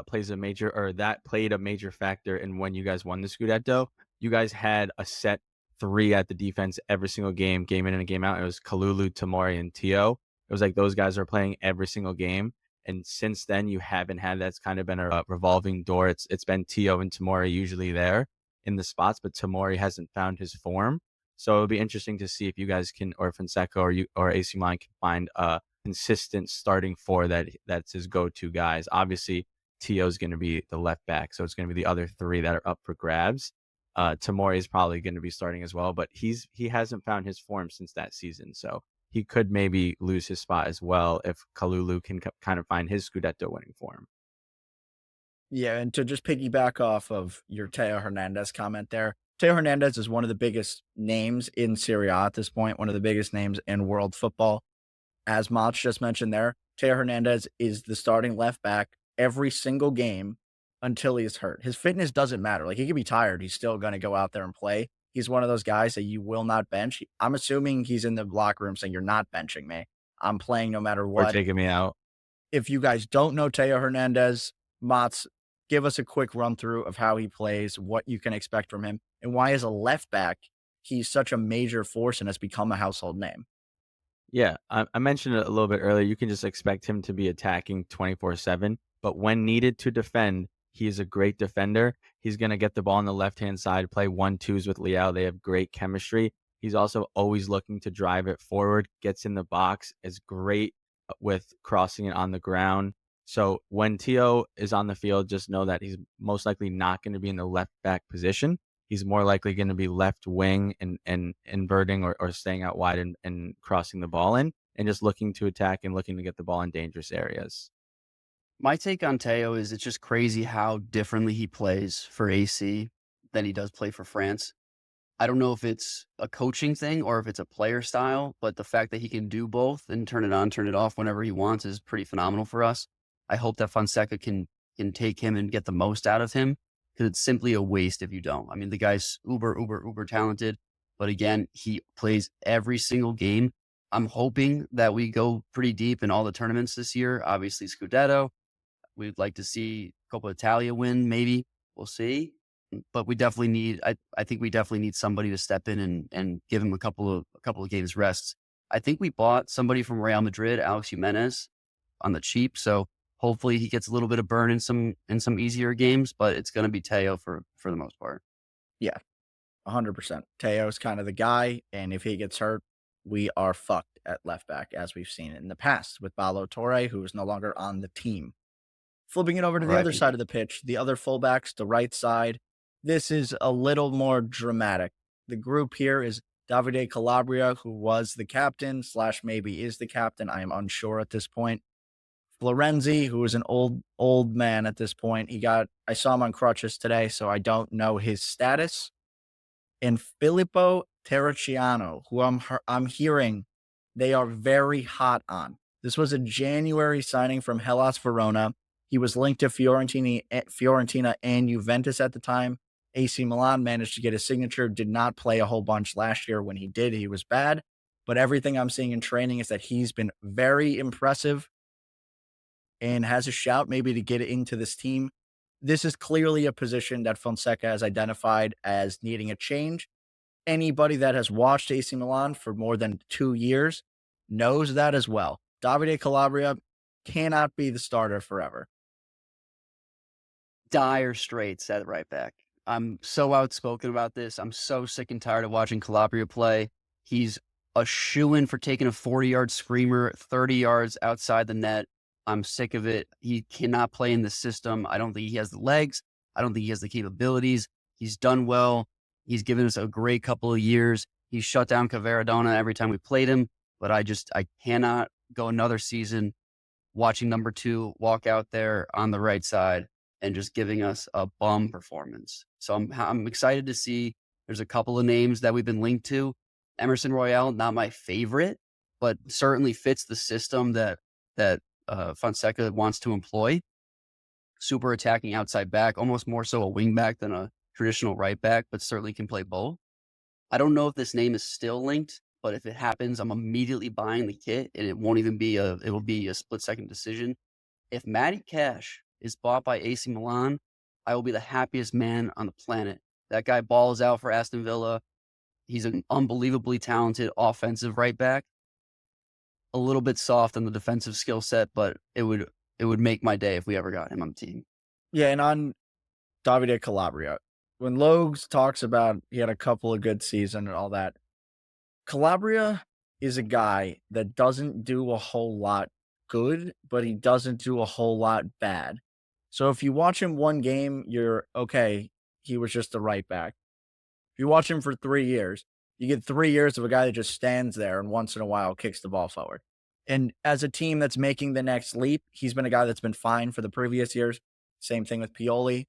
played a major factor in when you guys won the Scudetto. You guys had a set 3 at the defense every single game in and game out. It was Kalulu, Tomori, and Theo. It was like those guys are playing every single game. And since then, you haven't had that's kind of been a revolving door. It's been Theo and Tomori usually there in the spots, but Tomori hasn't found his form. So it'll be interesting to see if you guys can, or Fonseca or AC Milan can find a consistent starting four that's his go-to guys. Obviously, Tio's going to be the left back, so it's going to be the other 3 that are up for grabs. Tomori is probably going to be starting as well, but he hasn't found his form since that season, so he could maybe lose his spot as well if Kalulu can kind of find his Scudetto winning form. Yeah, and to just piggyback off of your Theo Hernandez comment there, Theo Hernandez is one of the biggest names in Serie A at this point, one of the biggest names in world football. As Mach just mentioned there, Theo Hernandez is the starting left back every single game until he's hurt. His fitness doesn't matter. Like, he could be tired, he's still gonna go out there and play. He's one of those guys that you will not bench. I'm assuming he's in the locker room saying, "You're not benching me. I'm playing no matter Or what." taking me out. If you guys don't know Theo Hernandez, Motts, give us a quick run through of how he plays, what you can expect from him, and why as a left back, he's such a major force and has become a household name. Yeah, I mentioned it a little bit earlier. You can just expect him to be attacking 24/7, but when needed to defend, he is a great defender. He's going to get the ball on the left-hand side, play 1-2s with Leao. They have great chemistry. He's also always looking to drive it forward, gets in the box, is great with crossing it on the ground. So when Tio is on the field, just know that he's most likely not going to be in the left back position. He's more likely going to be left wing and inverting or staying out wide and crossing the ball in and just looking to attack and looking to get the ball in dangerous areas. My take on Teo is it's just crazy how differently he plays for AC than he does play for France. I don't know if it's a coaching thing or if it's a player style, but the fact that he can do both and turn it on, turn it off whenever he wants is pretty phenomenal for us. I hope that Fonseca can take him and get the most out of him, because it's simply a waste if you don't. I mean, the guy's uber talented, but again, he plays every single game. I'm hoping that we go pretty deep in all the tournaments this year. Obviously, Scudetto. We'd like to see Coppa Italia win, maybe. We'll see. But we definitely need, I think we definitely need somebody to step in and give him a couple of games rests. I think we bought somebody from Real Madrid, Alex Jimenez, on the cheap. So hopefully he gets a little bit of burn in some easier games, but it's going to be Teo for the most part. Yeah, 100%. Teo's kind of the guy, and if he gets hurt, we are fucked at left back, as we've seen in the past with Paulo Torre, who is no longer on the team. Flipping it over to the other Right. side of the pitch, the other fullbacks, the right side, this is a little more dramatic. The group here is Davide Calabria, who was the captain / maybe is the captain. I am unsure at this point. Florenzi, who is an old man at this point. I saw him on crutches today, so I don't know his status. And Filippo Terraciano, who I'm hearing they are very hot on. This was a January signing from Hellas Verona. He was linked to Fiorentina and Juventus at the time. AC Milan managed to get his signature, did not play a whole bunch last year. When he did, he was bad. But everything I'm seeing in training is that he's been very impressive and has a shout maybe to get into this team. This is clearly a position that Fonseca has identified as needing a change. Anybody that has watched AC Milan for more than 2 years knows that as well. Davide Calabria cannot be the starter forever. Dire straits at right back. I'm so outspoken about this. I'm so sick and tired of watching Calabria play. He's a shoo-in for taking a 40-yard screamer 30 yards outside the net. I'm sick of it. He cannot play in the system. I don't think he has the legs. I don't think he has the capabilities. He's done well. He's given us a great couple of years. He's shut down Cavaradona every time we played him, but I cannot go another season watching number 2 walk out there on the right side and just giving us a bum performance. So I'm excited to see. There's a couple of names that we've been linked to. Emerson Royale, not my favorite, but certainly fits the system that Fonseca wants to employ. Super attacking outside back, almost more so a wing back than a traditional right back, but certainly can play both. I don't know if this name is still linked, but if it happens, I'm immediately buying the kit, and it will be a split-second decision. If Matty Cash is bought by AC Milan, I will be the happiest man on the planet. That guy balls out for Aston Villa. He's an unbelievably talented offensive right back. A little bit soft on the defensive skill set, but it would make my day if we ever got him on the team. Yeah, and on Davide Calabria, when Logs talks about he had a couple of good seasons and all that, Calabria is a guy that doesn't do a whole lot good, but he doesn't do a whole lot bad. So if you watch him one game, you're okay, he was just the right back. If you watch him for 3 years, you get 3 years of a guy that just stands there and once in a while kicks the ball forward. And as a team that's making the next leap, he's been a guy that's been fine for the previous years. Same thing with Pioli,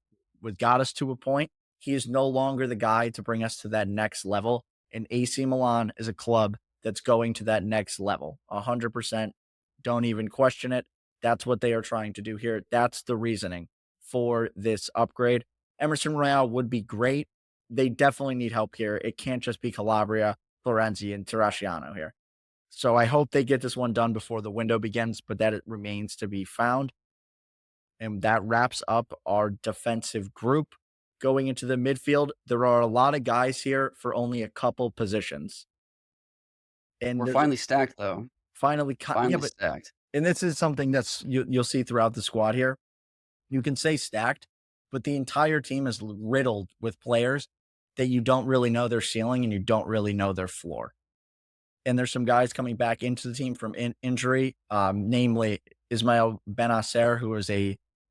got us to a point. He is no longer the guy to bring us to that next level. And AC Milan is a club that's going to that next level. 100%. Don't even question it. That's what they are trying to do here. That's the reasoning for this upgrade. Emerson Royale would be great. They definitely need help here. It can't just be Calabria, Florenzi, and Terraciano here. So I hope they get this one done before the window begins, but that it remains to be found. And that wraps up our defensive group. Going into the midfield, there are a lot of guys here for only a couple positions. And We're there's finally stacked, though. finally, yeah, Finally but stacked. and this is something you'll see throughout the squad here. You can say stacked, but the entire team is riddled with players that you don't really know their ceiling and you don't really know their floor. And there's some guys coming back into the team from injury, namely Ismail Benacer, who is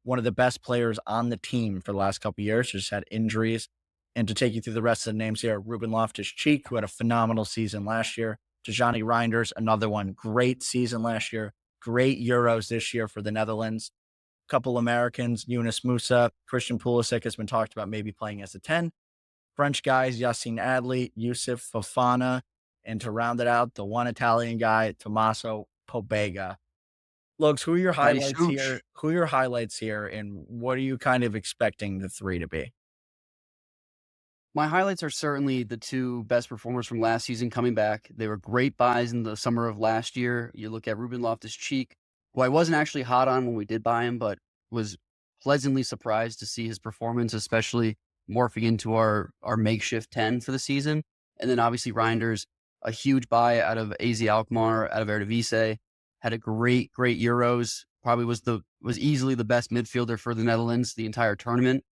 one of the best players on the team for the last couple of years, just had injuries. And to take you through the rest of the names here, Ruben Loftus-Cheek, who had a phenomenal season last year. Tajani Reinders, another one, great season last year. Great Euros this year for the Netherlands. Couple Americans, Yunus Musa, Christian Pulisic has been talked about maybe playing as a 10. French guys, Yassine Adli, Yusuf Fofana, and to round it out, the one Italian guy, Tommaso Pobega. Lugs, who are your Patty highlights Such. here? Who are your highlights here, and what are you kind of expecting the three to be? My highlights are certainly the two best performers from last season coming back. They were great buys in the summer of last year. You look at Ruben Loftus-Cheek, who I wasn't actually hot on when we did buy him, but was pleasantly surprised to see his performance, especially morphing into our makeshift 10 for the season. And then obviously Reinders, a huge buy out of AZ Alkmaar, out of Eredivisie, had a great Euros. Probably was easily the best midfielder for the Netherlands the entire tournament.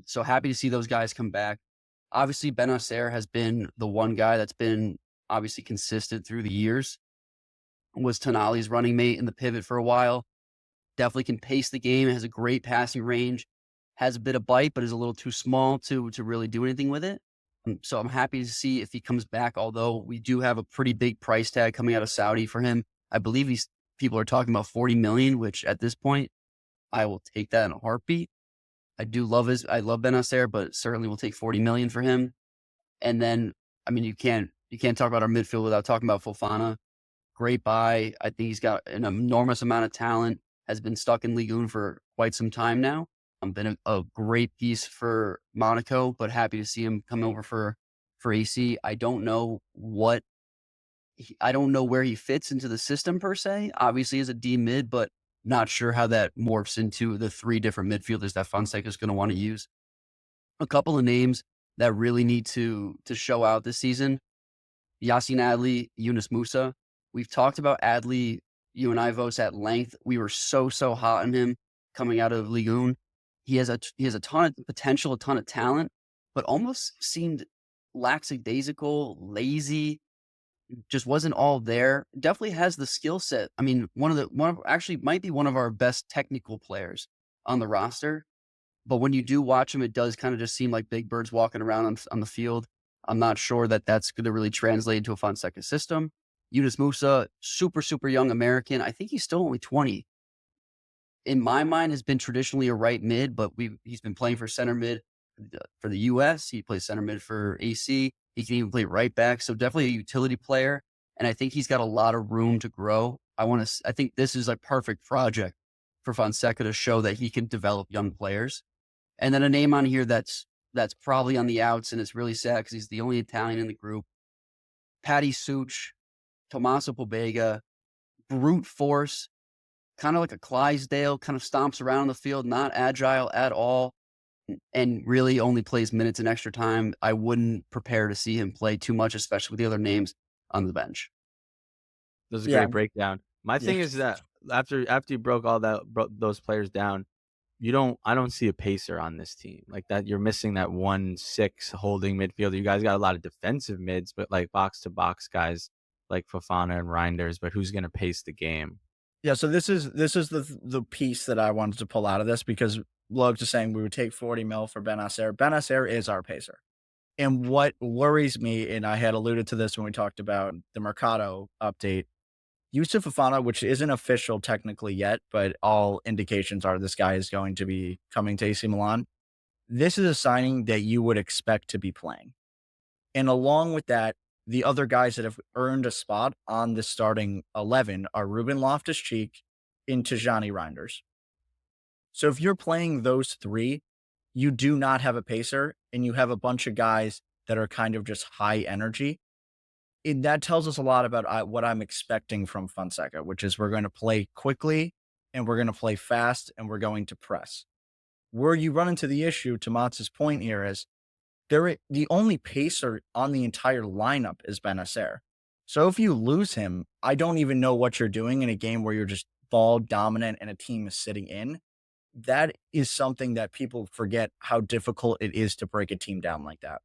So happy to see those guys come back. Obviously, Benacer has been the one guy that's been obviously consistent through the years. Was Tonali's running mate in the pivot for a while. Definitely can pace the game, has a great passing range, has a bit of bite, but is a little too small to really do anything with it. So I'm happy to see if he comes back, although we do have a pretty big price tag coming out of Saudi for him. I believe people are talking about 40 million, which at this point, I will take that in a heartbeat. I love Benacer, but certainly will take 40 million for him. And then, I mean, you can't talk about our midfield without talking about Fofana. Great buy. I think he's got an enormous amount of talent, has been stuck in Ligue 1 for quite some time now. Been a great piece for Monaco, but happy to see him come over for AC. I don't know where he fits into the system per se. Obviously, as a D mid, but not sure how that morphs into the three different midfielders that Fonseca is going to want to use. A couple of names that really need to show out this season: Yassine Adli, Yunus Musa. We've talked about Adli, you and I, Vos, at length. We were so hot on him coming out of Ligue 1. He has a ton of potential, a ton of talent, but almost seemed lackadaisical, lazy, just wasn't all there. Definitely has the skill set. I mean, actually might be one of our best technical players on the roster. But when you do watch him, it does kind of just seem like big birds walking around on the field. I'm not sure that that's going to really translate into a Fonseca system. Yunus Musa, super young American. I think he's still only 20. In my mind, has been traditionally a right mid, but he's been playing for center mid for the US. He plays center mid for AC. He can even play right back. So definitely a utility player. And I think he's got a lot of room to grow. I think this is a perfect project for Fonseca to show that he can develop young players. And then a name on here that's probably on the outs, and it's really sad because he's the only Italian in the group. Patty Such, Tommaso Pobega, brute force, kind of like a Clydesdale, kind of stomps around the field, not agile at all, and really only plays minutes in extra time. I wouldn't prepare to see him play too much, especially with the other names on the bench. That was a Yeah. great breakdown. My thing is that after you broke those players down, I don't see a pacer on this team like that. You're missing that 1-6 holding midfielder. You guys got a lot of defensive mids, but like box to box guys like Fofana and Reinders, but who's going to pace the game? Yeah, so this is the piece that I wanted to pull out of this because Lugs is saying we would take 40 mil for Benacer. Benacer is our pacer. And what worries me, and I had alluded to this when we talked about the Mercado update, Yusuf Fofana, which isn't official technically yet, but all indications are this guy is going to be coming to AC Milan. This is a signing that you would expect to be playing. And along with that, the other guys that have earned a spot on the starting 11 are Ruben Loftus-Cheek, in Tijani Reinders. So if you're playing those three, you do not have a pacer and you have a bunch of guys that are kind of just high energy. That tells us a lot about what I'm expecting from Fonseca, which is we're going to play quickly and we're going to play fast and we're going to press. Where you run into the issue, to Motts' point here, is the only pacer on the entire lineup is Benacer. So if you lose him, I don't even know what you're doing in a game where you're just ball dominant and a team is sitting in. That is something that people forget how difficult it is to break a team down like that.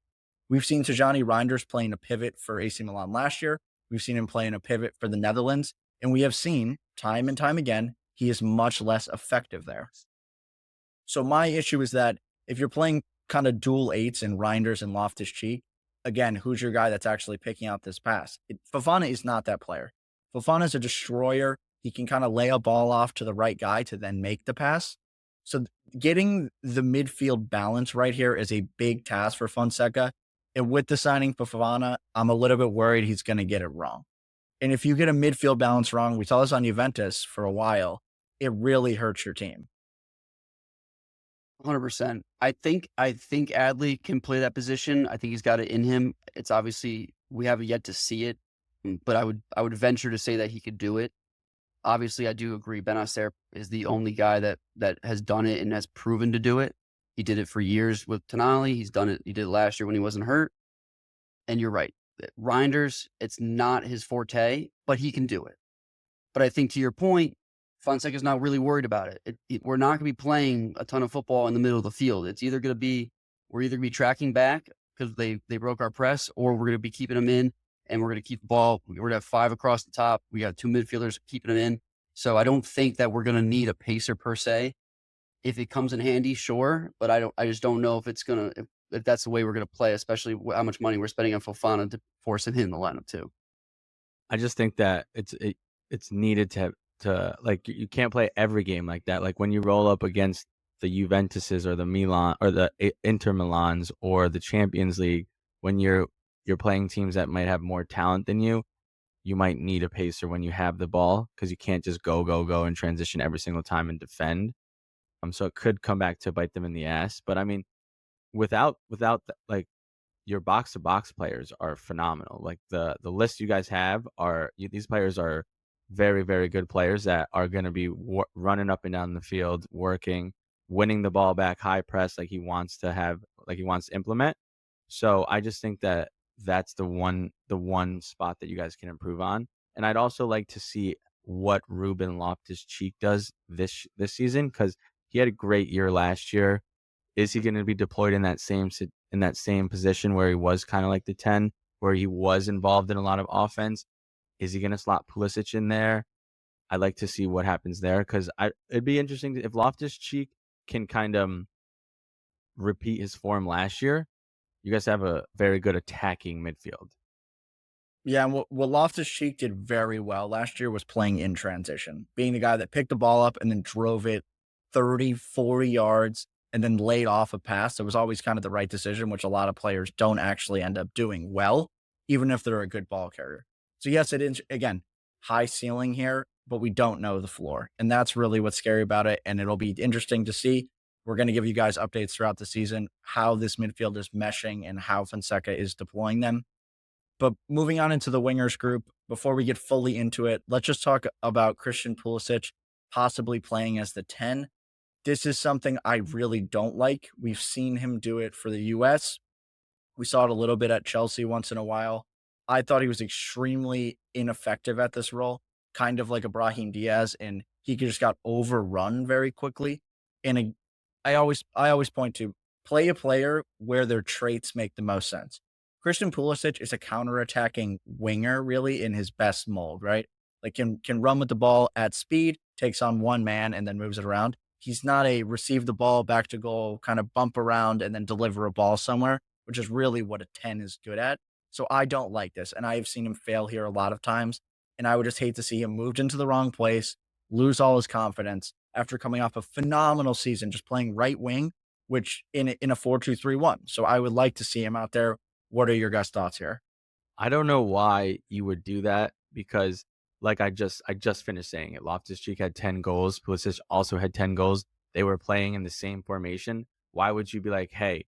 We've seen Tijani Reinders playing a pivot for AC Milan last year. We've seen him playing a pivot for the Netherlands. And we have seen time and time again, he is much less effective there. So my issue is that if you're playing kind of dual eights and Reinders and Loftus-Cheek, again, who's your guy that's actually picking out this pass? Fofana is not that player. Fofana is a destroyer. He can kind of lay a ball off to the right guy to then make the pass. So getting the midfield balance right here is a big task for Fonseca. And with the signing for Fofana, I'm a little bit worried he's going to get it wrong. And if you get a midfield balance wrong, we saw this on Juventus for a while, it really hurts your team. 100%. I think Adley can play that position. I think he's got it in him. It's obviously we haven't yet to see it, but I would venture to say that he could do it. Obviously, I do agree. Benacer is the only guy that has done it and has proven to do it. He did it for years with Tonali. He's done it. He did it last year when he wasn't hurt. And you're right. Reinders, it's not his forte, but he can do it. But I think to your point, Fonseca's not really worried about it. We're not going to be playing a ton of football in the middle of the field. It's either going to be we're either going to be tracking back because they broke our press, or we're going to be keeping them in and we're going to keep the ball. We're going to have 5 across the top. We got 2 midfielders keeping them in. So I don't think that we're going to need a pacer per se. If it comes in handy, sure, but I just don't know if it's going to if that's the way we're going to play, especially how much money we're spending on Fofana to force him in the lineup too. I just think that it's needed to like you can't play every game like that. Like when you roll up against the Juventuses or the Milan or the Inter Milans or the Champions League, when you're playing teams that might have more talent than you might need a pacer when you have the ball because you can't just go and transition every single time and defend. So it could come back to bite them in the ass. But I mean, without like your box to box players are phenomenal. Like the list you guys have these players are very, very good players that are going to be running up and down the field, working, winning the ball back, high press, like he wants to implement. So I just think that that's the one spot that you guys can improve on. And I'd also like to see what Ruben Loftus-Cheek does this season because he had a great year last year. Is he going to be deployed in that same position where he was kind of like the 10, where he was involved in a lot of offense? Is he going to slot Pulisic in there? I'd like to see what happens there because it'd be interesting if Loftus-Cheek can kind of repeat his form last year. You guys have a very good attacking midfield. Yeah, and what Loftus-Cheek did very well last year was playing in transition, being the guy that picked the ball up and then drove it 30, 40 yards and then laid off a pass. It was always kind of the right decision, which a lot of players don't actually end up doing well, even if they're a good ball carrier. So yes, it is, again, high ceiling here, but we don't know the floor. And that's really what's scary about it. And it'll be interesting to see. We're going to give you guys updates throughout the season, how this midfield is meshing and how Fonseca is deploying them. But moving on into the wingers group, before we get fully into it, let's just talk about Christian Pulisic possibly playing as the 10. This is something I really don't like. We've seen him do it for the US. We saw it a little bit at Chelsea once in a while. I thought he was extremely ineffective at this role, kind of like a Brahim Diaz, and he just got overrun very quickly. And I always point to play a player where their traits make the most sense. Christian Pulisic is a counterattacking winger, really, in his best mold, right? Like can run with the ball at speed, takes on one man, and then moves it around. He's not a receive the ball back to goal, kind of bump around and then deliver a ball somewhere, which is really what a 10 is good at. So I don't like this. And I have seen him fail here a lot of times. And I would just hate to see him moved into the wrong place, lose all his confidence after coming off a phenomenal season, just playing right wing, which in a 4-2-3-1. So I would like to see him out there. What are your guys' thoughts here? I don't know why you would do that because like I just finished saying it. Loftus-Cheek had 10 goals. Pulisic also had 10 goals. They were playing in the same formation. Why would you be like, hey,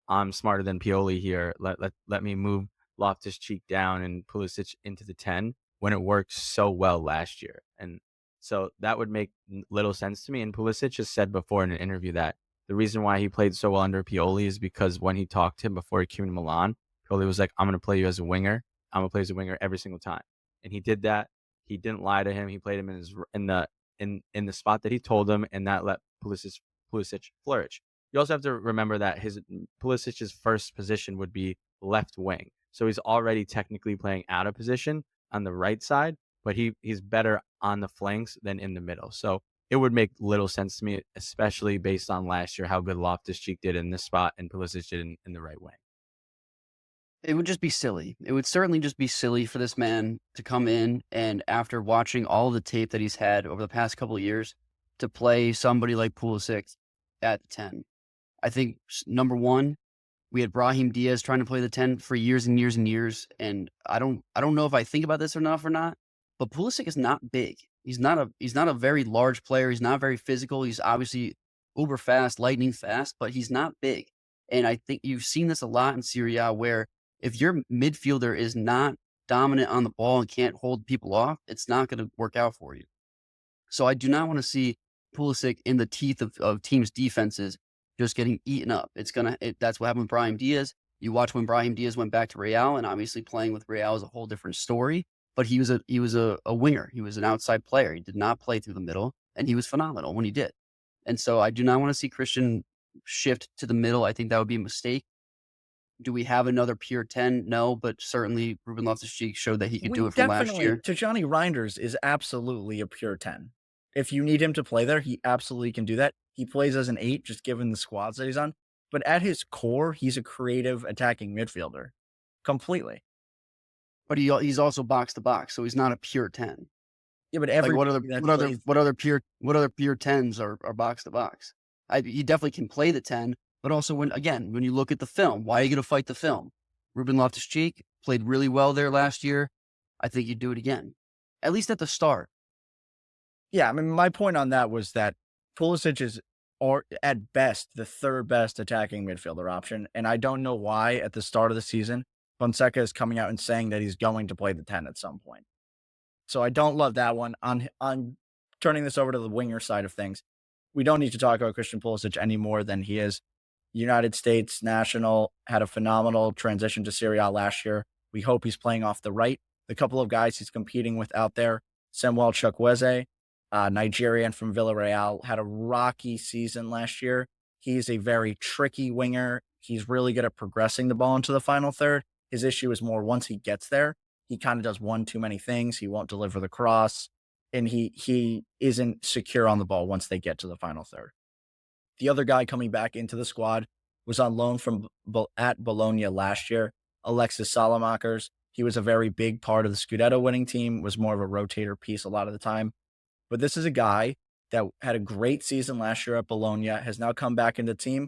I'm smarter than Pioli here. Let me move Loftus-Cheek down and Pulisic into the 10 when it worked so well last year. And so that would make little sense to me. And Pulisic has said before in an interview that the reason why he played so well under Pioli is because when he talked to him before he came to Milan, Pioli was like, I'm going to play you as a winger. I'm going to play as a winger every single time. And he did that. He didn't lie to him. He played him in the spot that he told him, and that let Pulisic flourish. You also have to remember that Pulisic's first position would be left wing. So he's already technically playing out of position on the right side, but he's better on the flanks than in the middle. So it would make little sense to me, especially based on last year, how good Loftus-Cheek did in this spot and Pulisic did in the right wing. It would just be silly. It would certainly just be silly for this man to come in and, after watching all the tape that he's had over the past couple of years, to play somebody like Pulisic at 10. I think number one, we had Brahim Diaz trying to play the 10 for years and years and years, and I don't know if I think about this enough or not, but Pulisic is not big. He's not a very large player. He's not very physical. He's obviously uber fast, lightning fast, but he's not big. And I think you've seen this a lot in Serie A, where if your midfielder is not dominant on the ball and can't hold people off, it's not going to work out for you. So I do not want to see Pulisic in the teeth of teams' defenses just getting eaten up. That's what happened with Brahim Diaz. You watch when Brahim Diaz went back to Real, and obviously playing with Real is a whole different story. But he was a winger. He was an outside player. He did not play through the middle, and he was phenomenal when he did. And so I do not want to see Christian shift to the middle. I think that would be a mistake. Do we have another pure 10? No, but certainly Ruben Loftus-Cheek showed that he could do it from last year. Tijjani Reinders is absolutely a pure 10. If you need him to play there, he absolutely can do that. He plays as an 8, just given the squads that he's on. But at his core, he's a creative attacking midfielder. Completely. But he's also box to box, so he's not a pure 10. Yeah, but Like what other pure 10s are box to box? He definitely can play the 10, but also when you look at the film, why are you going to fight the film? Ruben Loftus-Cheek played really well there last year. I think you'd do it again, at least at the start. Yeah, I mean, my point on that was that Pulisic is, or at best, the third best attacking midfielder option, and I don't know why at the start of the season, Fonseca is coming out and saying that he's going to play the 10 at some point. So I don't love that one. On turning this over to the winger side of things, we don't need to talk about Christian Pulisic any more than he is. United States national, had a phenomenal transition to Serie A last year. We hope he's playing off the right. The couple of guys he's competing with out there, Samuel Chukwueze, Nigerian from Villarreal, had a rocky season last year. He's a very tricky winger. He's really good at progressing the ball into the final third. His issue is more once he gets there, he kind of does one too many things. He won't deliver the cross, and he isn't secure on the ball once they get to the final third. The other guy coming back into the squad was on loan from at Bologna last year, Alexis Salamakers. He was a very big part of the Scudetto winning team, was more of a rotator piece a lot of the time. But this is a guy that had a great season last year at Bologna, has now come back into the team.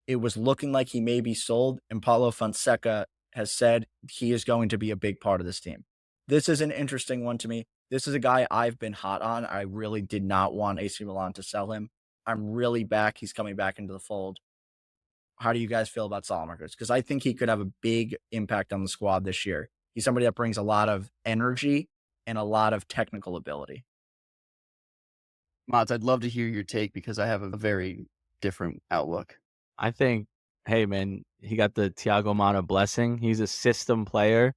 It was looking like he may be sold, and Paulo Fonseca has said he is going to be a big part of this team. This is an interesting one to me. This is a guy I've been hot on. I really did not want AC Milan to sell him. I'm really back. He's coming back into the fold. How do you guys feel about Salamakers? Because I think he could have a big impact on the squad this year. He's somebody that brings a lot of energy and a lot of technical ability. Motts, I'd love to hear your take because I have a very different outlook. I think, hey, man, he got the Thiago Motta blessing. He's a system player.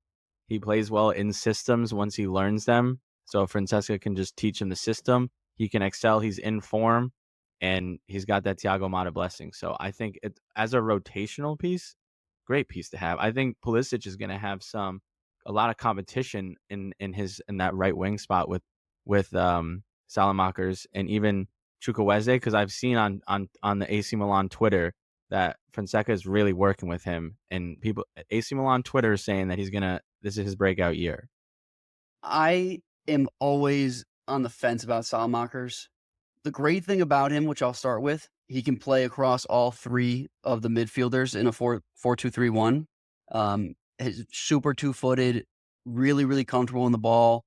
He plays well in systems once he learns them. So if Francesca can just teach him the system, he can excel. He's in form, and he's got that Thiago Motta blessing. So I think it, as a rotational piece, great piece to have. I think Pulisic is going to have a lot of competition in that right wing spot with Salamakers and even Chukwueze, because I've seen on the AC Milan Twitter that Fonseca is really working with him, and people at AC Milan Twitter is saying that this is his breakout year. I am always on the fence about Salamakers. The great thing about him, which I'll start with, he can play across all three of the midfielders in a 4-2-3-1. He's super two-footed, really, really comfortable in the ball.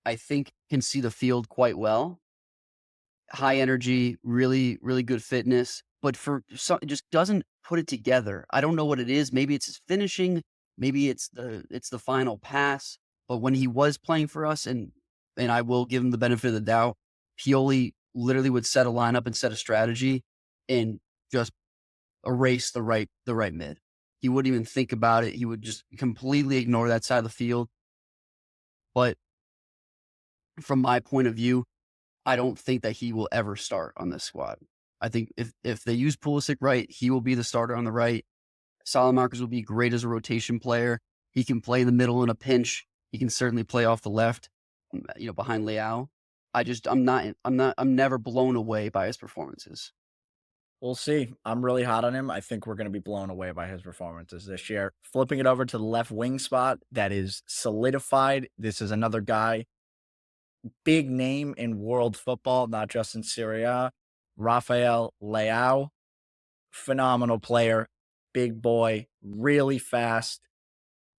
I think can see the field quite well. High energy, really, really good fitness, but it just doesn't put it together. I don't know what it is. Maybe it's his finishing, maybe it's the final pass. But when he was playing for us, and I will give him the benefit of the doubt, Pioli literally would set a lineup and set a strategy and just erase the right mid. He wouldn't even think about it. He would just completely ignore that side of the field. But from my point of view, I don't think that he will ever start on this squad. I think if they use Pulisic right, he will be the starter on the right. Salamakers will be great as a rotation player. He can play in the middle in a pinch. He can certainly play off the left, behind Leao. I'm never blown away by his performances. We'll see. I'm really hot on him. I think we're going to be blown away by his performances this year. Flipping it over to the left wing spot, that is solidified. This is another guy, big name in world football, not just in Serie A. Rafael Leao, phenomenal player, big boy, really fast,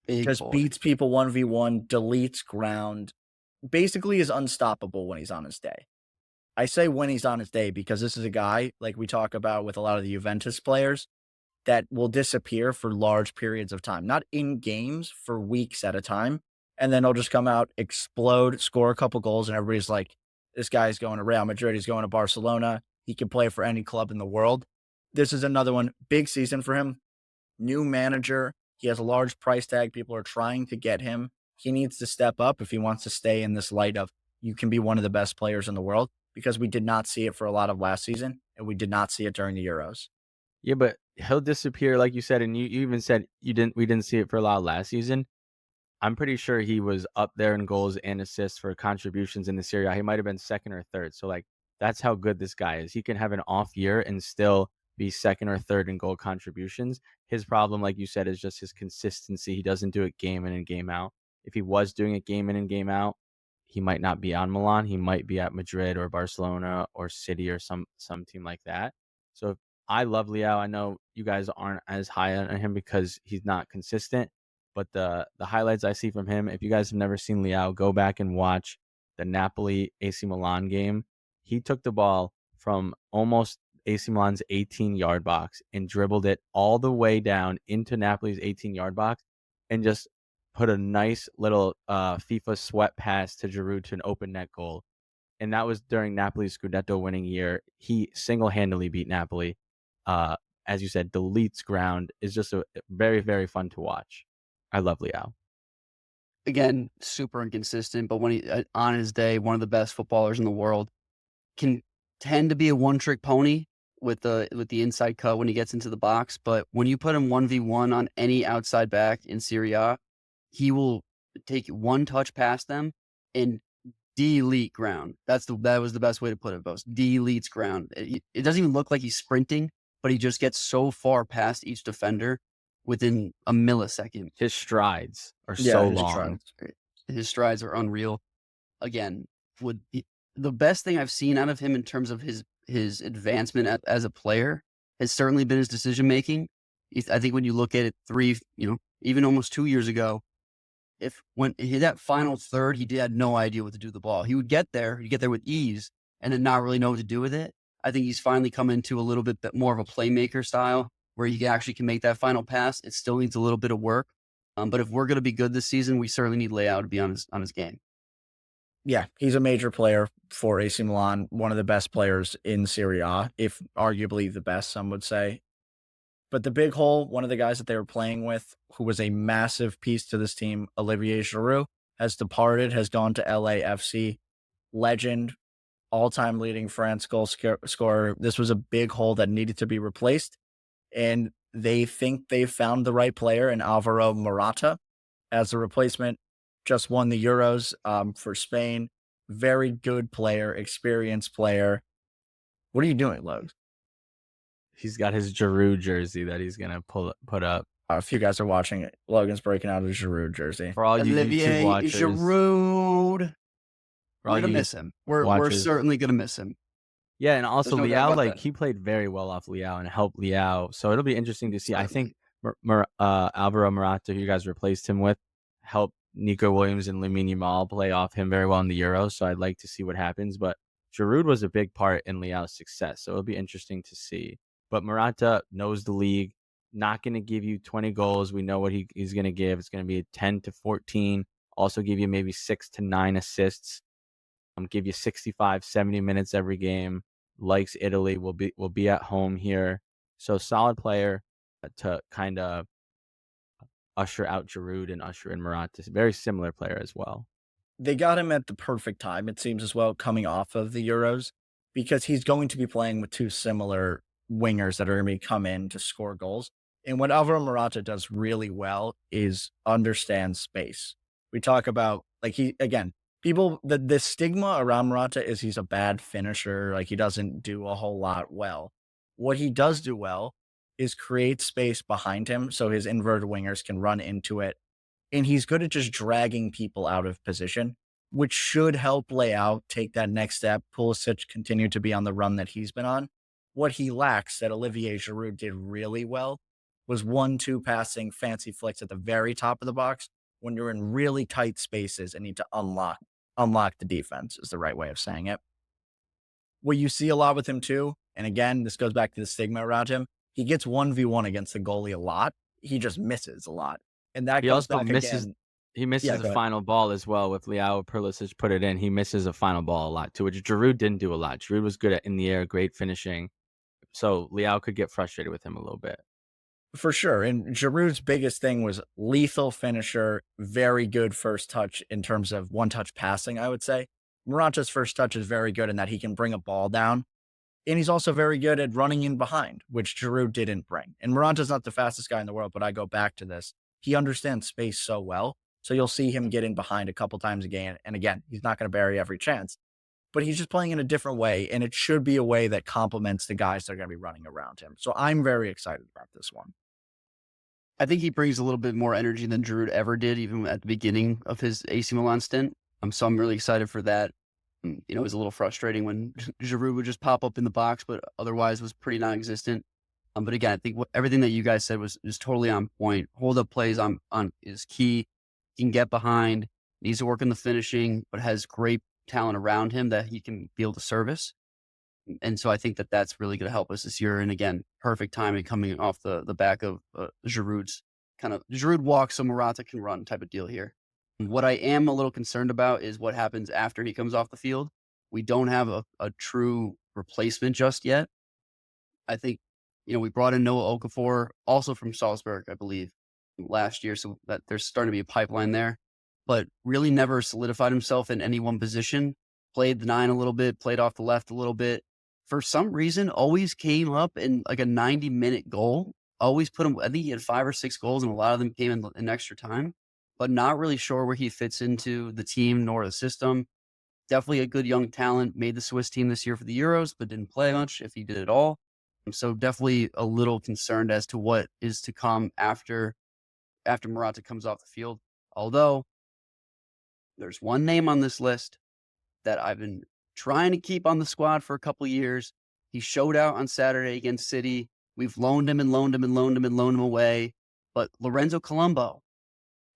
beats people 1v1, deletes ground, basically is unstoppable when he's on his day. I say when he's on his day because this is a guy, like we talk about with a lot of the Juventus players, that will disappear for large periods of time, not in games, for weeks at a time. And then he'll just come out, explode, score a couple goals, and everybody's like, this guy's going to Real Madrid, he's going to Barcelona, he can play for any club in the world. This is another one, big season for him. New manager, he has a large price tag, people are trying to get him. He needs to step up if he wants to stay in this light of, you can be one of the best players in the world, because we did not see it for a lot of last season, and we did not see it during the Euros. Yeah, but he'll disappear, like you said, and you even said we didn't see it for a lot last season. I'm pretty sure he was up there in goals and assists for contributions in the Serie A. He might have been second or third. So, like, that's how good this guy is. He can have an off year and still be second or third in goal contributions. His problem, like you said, is just his consistency. He doesn't do it game in and game out. If he was doing it game in and game out, he might not be on Milan. He might be at Madrid or Barcelona or City or some team like that. So I love Leao. I know you guys aren't as high on him because he's not consistent. But the highlights I see from him, if you guys have never seen Leao, go back and watch the Napoli AC Milan game. He took the ball from almost AC Milan's 18-yard box and dribbled it all the way down into Napoli's 18-yard box and just put a nice little FIFA sweat pass to Giroud to an open net goal. And that was during Napoli's Scudetto winning year. He single-handedly beat Napoli. As you said, deletes ground, is just a very, very fun to watch. I love Leao. Again, super inconsistent, but when he on his day, one of the best footballers in the world. Can tend to be a one-trick pony with the inside cut when he gets into the box, but when you put him 1v1 on any outside back in Serie A, he will take one touch past them and delete ground. That was the best way to put it, Bose. Deletes ground. It doesn't even look like he's sprinting, but he just gets so far past each defender within a millisecond. His strides are so long. His strides are unreal. Again, the best thing I've seen out of him in terms of his advancement as a player has certainly been his decision making. I think when you look at it even almost 2 years ago, when he hit that final third, he had no idea what to do with the ball. He'd get there with ease and then not really know what to do with it. I think he's finally come into a little bit more of a playmaker style where he actually can make that final pass. It still needs a little bit of work. But if we're going to be good this season, we certainly need Leao to be on his game. Yeah, he's a major player for AC Milan, one of the best players in Serie A, if arguably the best, some would say. But the big hole, one of the guys that they were playing with, who was a massive piece to this team, Olivier Giroud, has departed, has gone to LAFC. Legend, all-time leading France goal scorer. This was a big hole that needed to be replaced. And they think they found the right player in Alvaro Morata as the replacement. Just won the Euros for Spain. Very good player, experienced player. What are you doing, Logs? He's got his Giroud jersey that he's going to put up. If you guys are watching it, Logan's breaking out his Giroud jersey. For all you YouTube watchers. Giroud. We're going to miss him. We're certainly going to miss him. Yeah, and also Leao, he played very well off Leao and helped Leao. So it'll be interesting to see. I think Alvaro Morata, who you guys replaced him with, helped Nico Williams and Lamine Yamal play off him very well in the Euros, so I'd like to see what happens. But Giroud was a big part in Leao's success, so it'll be interesting to see. But Morata knows the league, not going to give you 20 goals. We know what he's going to give. It's going to be a 10 to 14. Also give you maybe 6 to 9 assists. Give you 65, 70 minutes every game. Likes Italy. Will be at home here. So solid player to kind of usher out Giroud and usher in Morata. Very similar player as well. They got him at the perfect time, it seems as well, coming off of the Euros, because he's going to be playing with two similar wingers that are going to come in to score goals. And what Alvaro Morata does really well is understand space. We talk about like he again, people the stigma around Morata is he's a bad finisher, like he doesn't do a whole lot well. What he does do well is create space behind him so his inverted wingers can run into it, and he's good at just dragging people out of position, which should help lay out, take that next step. Pulisic continue to be on the run that he's been on. What he lacks that Olivier Giroud did really well was 1-2 passing, fancy flicks at the very top of the box when you're in really tight spaces and need to unlock the defense is the right way of saying it. What you see a lot with him too, and again, this goes back to the stigma around him. He gets 1v1 against the goalie a lot. He just misses a lot. And that He goes also back misses. again. He misses Yeah, a go ahead. final ball as well with Leao Pulisic put it in. He misses a final ball a lot too, which Giroud didn't do a lot. Giroud was good at in the air, great finishing. So Leao could get frustrated with him a little bit. For sure. And Giroud's biggest thing was lethal finisher, very good first touch in terms of one touch passing, I would say. Morata's first touch is very good in that he can bring a ball down. And he's also very good at running in behind, which Giroud didn't bring. And Morata's not the fastest guy in the world, but I go back to this. He understands space so well. So you'll see him get in behind a couple times a game. And again, he's not going to bury every chance, but he's just playing in a different way. And it should be a way that complements the guys that are going to be running around him. So I'm very excited about this one. I think he brings a little bit more energy than Giroud ever did, even at the beginning of his AC Milan stint. So I'm really excited for that. It was a little frustrating when Giroud would just pop up in the box, but otherwise was pretty non-existent. But again, I think everything that you guys said is totally on point. Hold up plays on is key. He can get behind, needs to work on the finishing, but has great talent around him that he can be able to service. And so I think that that's really going to help us this year. And again, perfect timing coming off the back of Giroud's Giroud walk so Morata can run type of deal here. What I am a little concerned about is what happens after he comes off the field. We don't have a true replacement just yet. I think, we brought in Noah Okafor, also from Salzburg, I believe, last year. So that there's starting to be a pipeline there, but really never solidified himself in any one position. Played the 9 a little bit, played off the left a little bit. For some reason, always came up in like a 90-minute goal. Always put him, I think he had 5 or 6 goals, and a lot of them came in extra time, but not really sure where he fits into the team nor the system. Definitely a good young talent, made the Swiss team this year for the Euros, but didn't play much, if he did at all. So definitely a little concerned as to what is to come after Morata comes off the field. Although there's one name on this list that I've been trying to keep on the squad for a couple of years. He showed out on Saturday against City. We've loaned him and loaned him and loaned him and loaned him away. But Lorenzo Colombo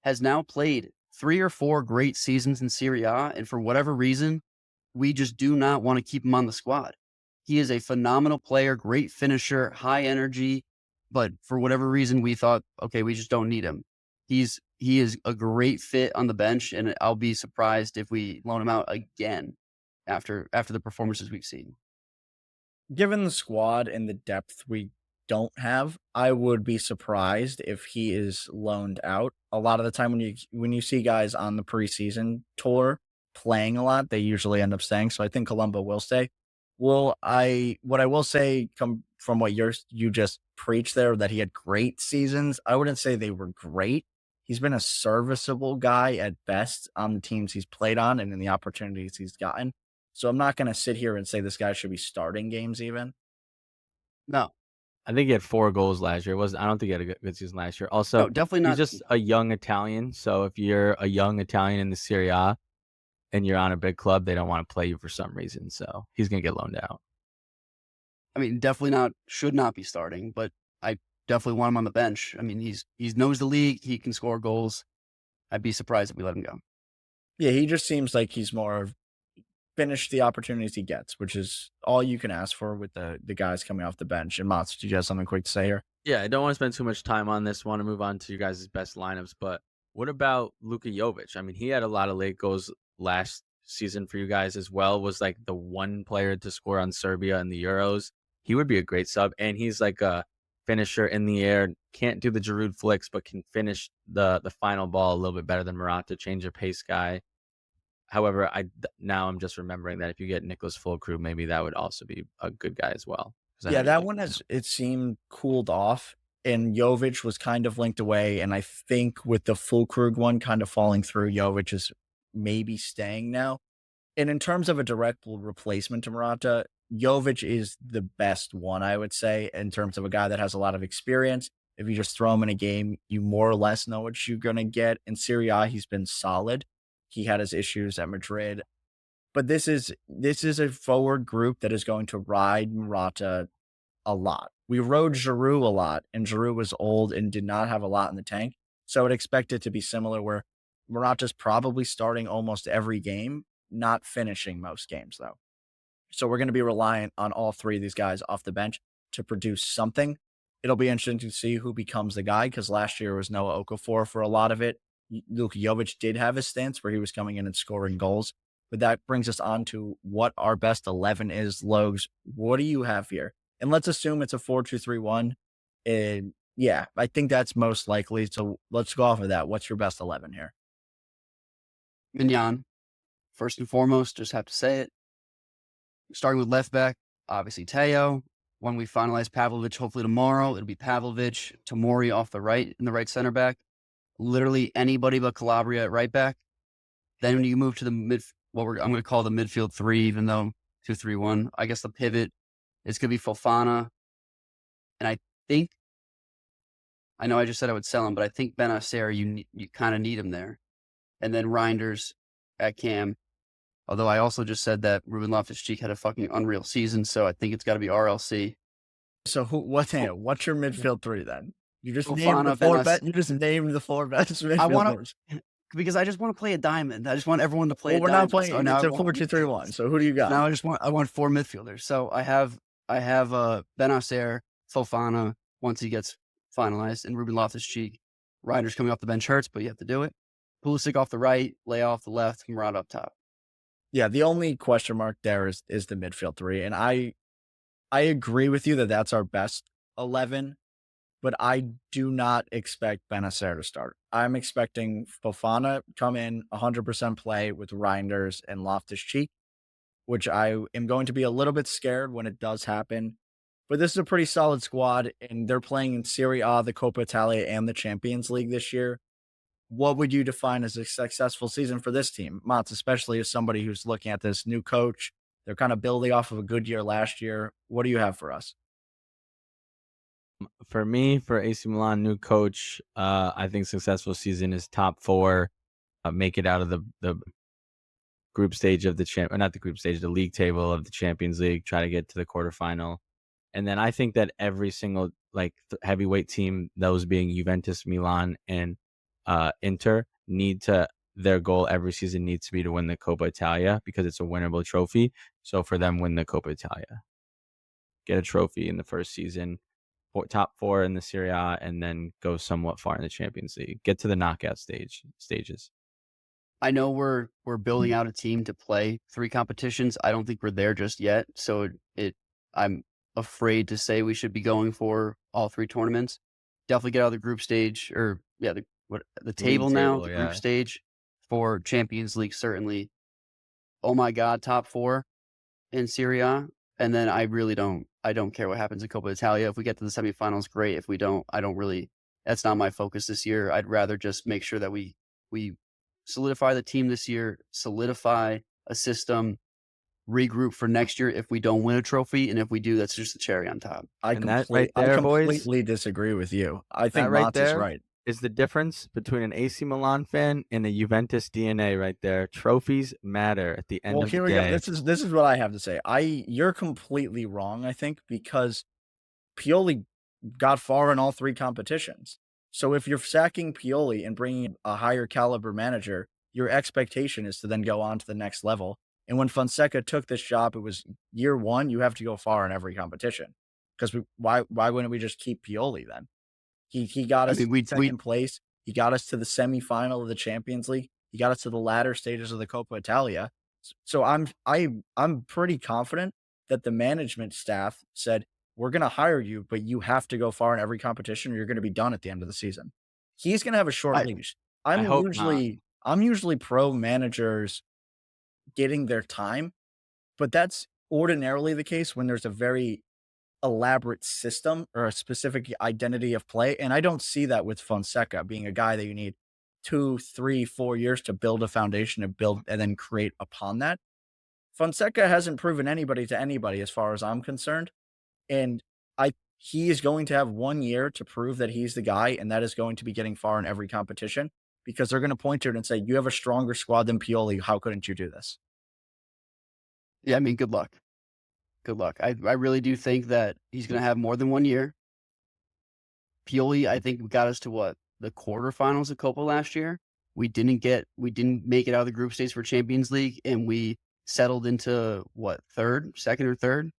has now played 3 or 4 great seasons in Serie A, and for whatever reason, we just do not want to keep him on the squad. He is a phenomenal player, great finisher, high energy, but for whatever reason, we thought, okay, we just don't need him. He is a great fit on the bench, and I'll be surprised if we loan him out again after the performances we've seen. Given the squad and the depth we don't have, I would be surprised if he is loaned out. A lot of the time when you see guys on the preseason tour playing a lot, they usually end up staying. So I think Colombo will stay. What I will say come from what you just preached there, that he had great seasons. I wouldn't say they were great. He's been a serviceable guy at best on the teams he's played on and in the opportunities he's gotten. So I'm not going to sit here and say this guy should be starting games even. No, I think he had 4 goals last year. I don't think he had a good season last year. Also, no, definitely not. he's just a young Italian. So if you're a young Italian in the Serie A and you're on a big club, they don't want to play you for some reason. So he's going to get loaned out. I mean, should not be starting, but I definitely want him on the bench. I mean, he knows the league. He can score goals. I'd be surprised if we let him go. Yeah, he just seems like he's more of finish the opportunities he gets, which is all you can ask for with the guys coming off the bench. And Motts, did you have something quick to say here? Yeah, I don't want to spend too much time on this. Want to move on to you guys' best lineups, but what about Luka Jovic? I mean, he had a lot of late goals last season for you guys as well. Was like the one player to score on Serbia in the Euros. He would be a great sub, and he's like a finisher in the air. Can't do the Giroud flicks, but can finish the final ball a little bit better than Morata. Change of pace guy. However, now I'm just remembering that if you get Nicholas Fulkrug, maybe that would also be a good guy as well. 'Cause I know Yeah, you that like one him. has it seemed cooled off, and Jovic was kind of linked away. And I think with the Fulkrug one kind of falling through, Jovic is maybe staying now. And in terms of a direct replacement to Morata, Jovic is the best one, I would say, in terms of a guy that has a lot of experience. If you just throw him in a game, you more or less know what you're going to get. In Serie A, he's been solid. He had his issues at Madrid, but this is a forward group that is going to ride Morata a lot. We rode Giroud a lot, and Giroud was old and did not have a lot in the tank. So I would expect it to be similar where Morata's probably starting almost every game, not finishing most games, though. So we're going to be reliant on all three of these guys off the bench to produce something. It'll be interesting to see who becomes the guy because last year was Noah Okafor for a lot of it. Luka Jovic did have his stints where he was coming in and scoring goals. But that brings us on to what our best 11 is. Logs, what do you have here? And let's assume it's a 4-2-3-1. And yeah, I think that's most likely. So let's go off of that. What's your best 11 here? Maignan, first and foremost, just have to say it. Starting with left back, obviously Theo. When we finalize Pavlovic, hopefully tomorrow, it'll be Pavlovic, Tomori off the right in the right center back. Literally anybody but Calabria at right back. Then when you move to the I'm going to call the midfield three, even though 2-3-1. I guess the pivot is going to be Fofana. And I know I just said I would sell him, but I think Benacer, you kind of need him there. And then Reinders at cam. Although I also just said that Ruben Loftus-Cheek had a fucking unreal season, so I think it's got to be RLC. So what's your midfield three then? You just Fofana, named the four best. You just named the four best midfielders. Because I just want to play a diamond. I just want everyone to play. Well, we're not playing. So it's a 4-2-3-1. So who do you got? Now I want four midfielders. So I have Benacer, Fofana once he gets finalized, and Ruben Loftus-Cheek. Reinders coming off the bench hurts, but you have to do it. Pulisic off the right, Lay off the left, Morata up top. Yeah, the only question mark there is the midfield three, and I agree with you that that's our best 11, but I do not expect Benacer to start. I'm expecting Fofana come in 100% play with Reinders and Loftus-Cheek, which I am going to be a little bit scared when it does happen. But this is a pretty solid squad, and they're playing in Serie A, the Coppa Italia, and the Champions League this year. What would you define as a successful season for this team? Motts, especially as somebody who's looking at this new coach. They're kind of building off of a good year last year. What do you have for us? For me, for AC Milan, new coach, I think successful season is top 4, make it out of the group stage of not the group stage, the league table of the Champions League, try to get to the quarterfinal. And then I think that every single heavyweight team, those being Juventus, Milan, and Inter, their goal every season needs to be to win the Coppa Italia because it's a winnable trophy. So for them, win the Coppa Italia, get a trophy in the first season, top 4 in the Serie A, and then go somewhat far in the Champions League, get to the knockout stages. I know we're building out a team to play 3 competitions. I don't think we're there just yet. So I'm afraid to say we should be going for all 3 tournaments. Definitely get out of the group stage the table now, the group stage for Champions League, certainly. Oh my God, top 4 in Serie A. And then I don't care what happens in Coppa Italia. If we get to the semifinals, great. If we don't, that's not my focus this year. I'd rather just make sure that we solidify the team this year, solidify a system, regroup for next year if we don't win a trophy. And if we do, that's just the cherry on top. I completely disagree with you. I think Motts is right. Is the difference between an AC Milan fan and a Juventus DNA right there. Trophies matter at the end of the day. Well, here we go. This is what I have to say. You're completely wrong, I think, because Pioli got far in all 3 competitions. So if you're sacking Pioli and bringing a higher caliber manager, your expectation is to then go on to the next level. And when Fonseca took this job, it was year one. You have to go far in every competition because why wouldn't we just keep Pioli then? He got I us mean, we second place. He got us to the semifinal of the Champions League. He got us to the latter stages of the Coppa Italia. So I'm pretty confident that the management staff said, "We're gonna hire you, but you have to go far in every competition or you're gonna be done at the end of the season." He's gonna have a short I leash. I hope not. I'm usually pro managers getting their time, but that's ordinarily the case when there's a very elaborate system or a specific identity of play. And I don't see that with Fonseca being a guy that you need 2, 3, 4 years to build a foundation and build and then create upon that. Fonseca hasn't proven anybody to anybody as far as I'm concerned. And he is going to have 1 year to prove that he's the guy, and that is going to be getting far in every competition because they're going to point to it and say, "You have a stronger squad than Pioli. How couldn't you do this?" Yeah, I mean, good luck. Good luck. I really do think that he's going to have more than 1 year. Pioli, I think, got us to what? The quarterfinals of Copa last year. We didn't make it out of the group stage for Champions League, and we settled into what, second or third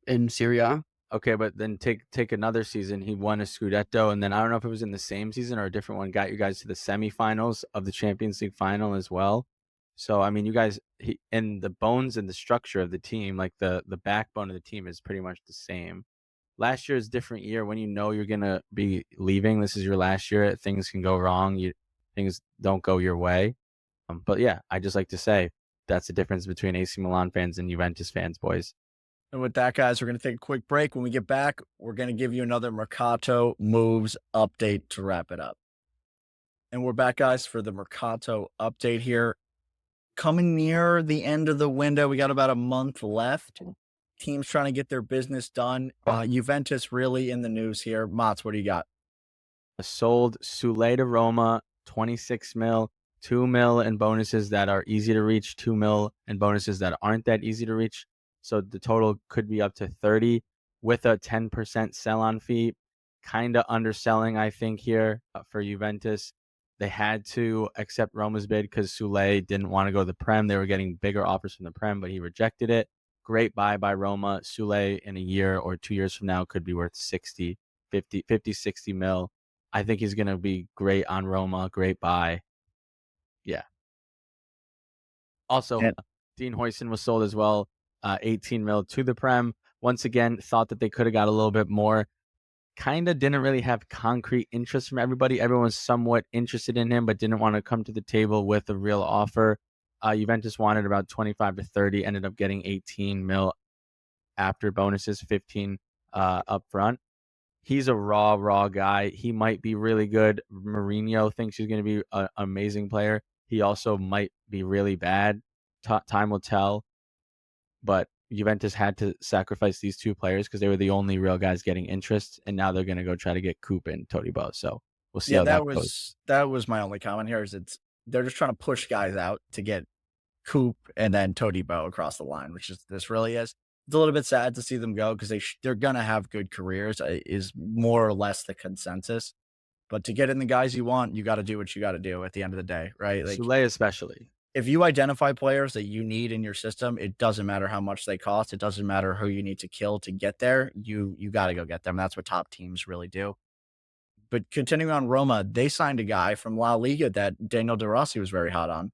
in Serie A. Okay, but then take another season. He won a Scudetto, and then I don't know if it was in the same season or a different one. Got you guys to the semifinals of the Champions League final as well. So I mean, you guys, and the bones and the structure of the team, like the backbone of the team, is pretty much the same. Last year is a different year when you know you're gonna be leaving. This is your last year. Things can go wrong. Things don't go your way. But yeah, I just like to say that's the difference between AC Milan fans and Juventus fans, boys. And with that, guys, we're going to take a quick break. When we get back, we're going to give you another Mercato moves update to wrap it up. And we're back, guys, for the Mercato update here. Coming near the end of the window, we got about a month left. Teams trying to get their business done. Juventus really in the news here. Motts, what do you got? Sold Sule to Roma, 26 mil, 2 mil in bonuses that are easy to reach, 2 mil in bonuses that aren't that easy to reach. So the total could be up to 30 with a 10% sell-on fee. Kind of underselling, I think, here for Juventus. They had to accept Roma's bid because Sule didn't want to go to the Prem. They were getting bigger offers from the Prem, but he rejected it. Great buy by Roma. Sule in a year or 2 years from now could be worth 60, 60 mil. I think he's going to be great on Roma. Great buy. Yeah. Also, Dean Huijsen was sold as well. 18 mil to the Prem. Once again, thought that they could have got a little bit more. Kind of didn't really have concrete interest from everybody. Everyone was somewhat interested in him, but didn't want to come to the table with a real offer. Juventus wanted about 25 to 30, ended up getting 18 mil after bonuses, 15 up front. He's a raw guy. He might be really good. Mourinho thinks he's going to be an amazing player. He also might be really bad. Time will tell. But Juventus had to sacrifice these two players because they were the only real guys getting interest, and now they're going to go try to get Coop and Todibo. So we'll see how that goes. That was my only comment here. Is they're just trying to push guys out to get Coop and then Todibo across the line, which is this really is. It's a little bit sad to see them go because they're gonna have good careers. Is more or less the consensus. But to get in the guys you want, you got to do what you got to do at the end of the day, right? Like Sule especially. If you identify players that you need in your system, it doesn't matter how much they cost. It doesn't matter who you need to kill to get there. You got to go get them. That's what top teams really do. But continuing on Roma, they signed a guy from La Liga that Daniel De Rossi was very hot on.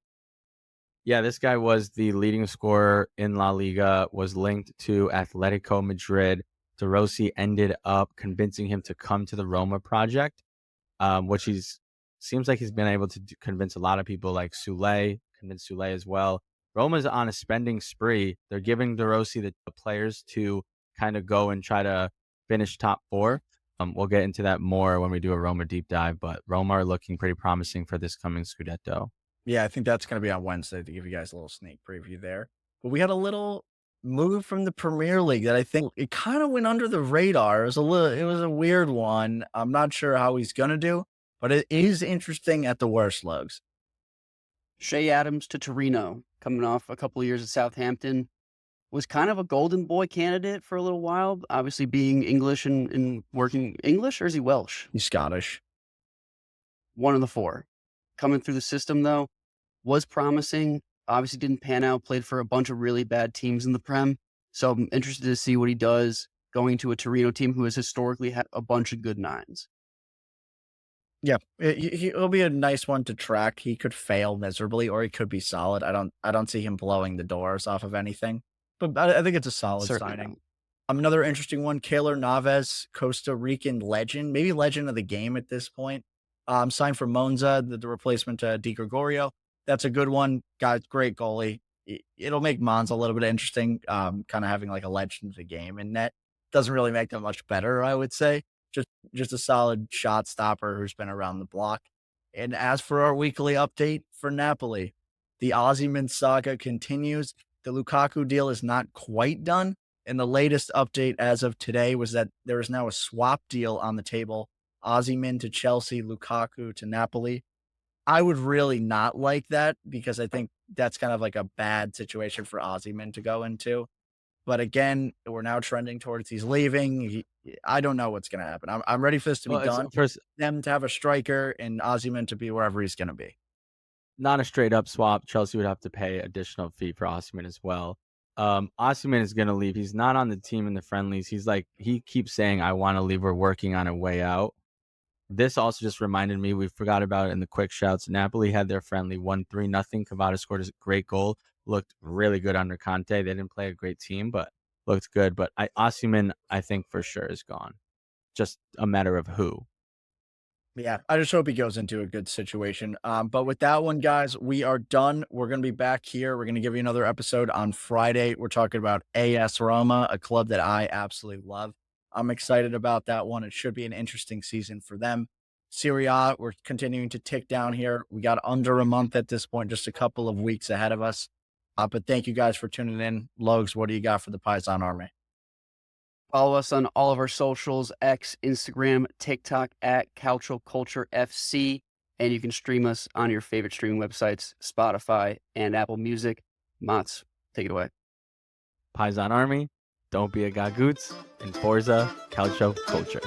Yeah, this guy was the leading scorer in La Liga, was linked to Atletico Madrid. De Rossi ended up convincing him to come to the Roma project, which seems like he's been able to convince a lot of people like Sule, convince Sule as well. Roma's on a spending spree. They're giving De Rossi the players to kind of go and try to finish top four. We'll get into that more when we do a Roma deep dive, but Roma are looking pretty promising for this coming Scudetto. Yeah, I think that's going to be on Wednesday to give you guys a little sneak preview there. But we had a little move from the Premier League that I think it kind of went under the radar. It was a weird one. I'm not sure how he's going to do, but it is interesting at the worst, Logs. Shea Adams to Torino, coming off a couple of years at Southampton, was kind of a golden boy candidate for a little while, obviously being English and working English, or is he Welsh? He's Scottish. one of the four. Coming through the system, though, was promising. Obviously didn't pan out, played for a bunch of really bad teams in the Prem. So I'm interested to see what he does going to a Torino team who has historically had a bunch of good nines. Yeah, he'll be a nice one to track. He could fail miserably, or he could be solid. I don't see him blowing the doors off of anything, but I think it's a solid Certainly signing. not. Another interesting one, Keylor Navas, Costa Rican legend, maybe legend of the game at this point. Signed for Monza, the replacement to Di Gregorio. That's a good one. Got great goalie. It'll make Monza a little bit interesting. Kind of having like a legend of the game in net doesn't really make them much better, I would say. Just a solid shot stopper who's been around the block. And as for our weekly update for Napoli, the Osimhen saga continues. The Lukaku deal is not quite done. And the latest update as of today was that there is now a swap deal on the table. Osimhen to Chelsea, Lukaku to Napoli. I would really not like that because I think that's kind of like a bad situation for Osimhen to go into. But again, we're now trending towards he's leaving. I don't know what's going to happen. I'm ready for this to be Well, it's done. first Them to have a striker and Osimhen to be wherever he's going to be. not a straight up swap. Chelsea would have to pay additional fee for Osimhen as well. Osimhen is going to leave. He's not on the team in the friendlies. He keeps saying, I want to leave. We're working on a way out. This also just reminded me, we forgot about it in the quick shouts. Napoli had their friendly 1-3-0. Cavada scored a great goal. Looked really good under Conte. They didn't play a great team, but looked good. But Osimhen, I think for sure is gone. Just a matter of who. Yeah, I just hope he goes into a good situation. But with that one, guys, we are done. We're going to be back here. We're going to give you another episode on Friday. We're talking about AS Roma, a club that I absolutely love. I'm excited about that one. It should be an interesting season for them. Serie A, we're continuing to tick down here. We got under a month at this point, just a couple of weeks ahead of us. But thank you guys for tuning in. Logs, what do you got for the Paisan Army? Follow us on all of our socials, X, Instagram, TikTok at Calcio Culture FC. And you can stream us on your favorite streaming websites, Spotify and Apple Music. Motts, take it away. Paisan Army, don't be a gagoots, and Forza Calcio Culture.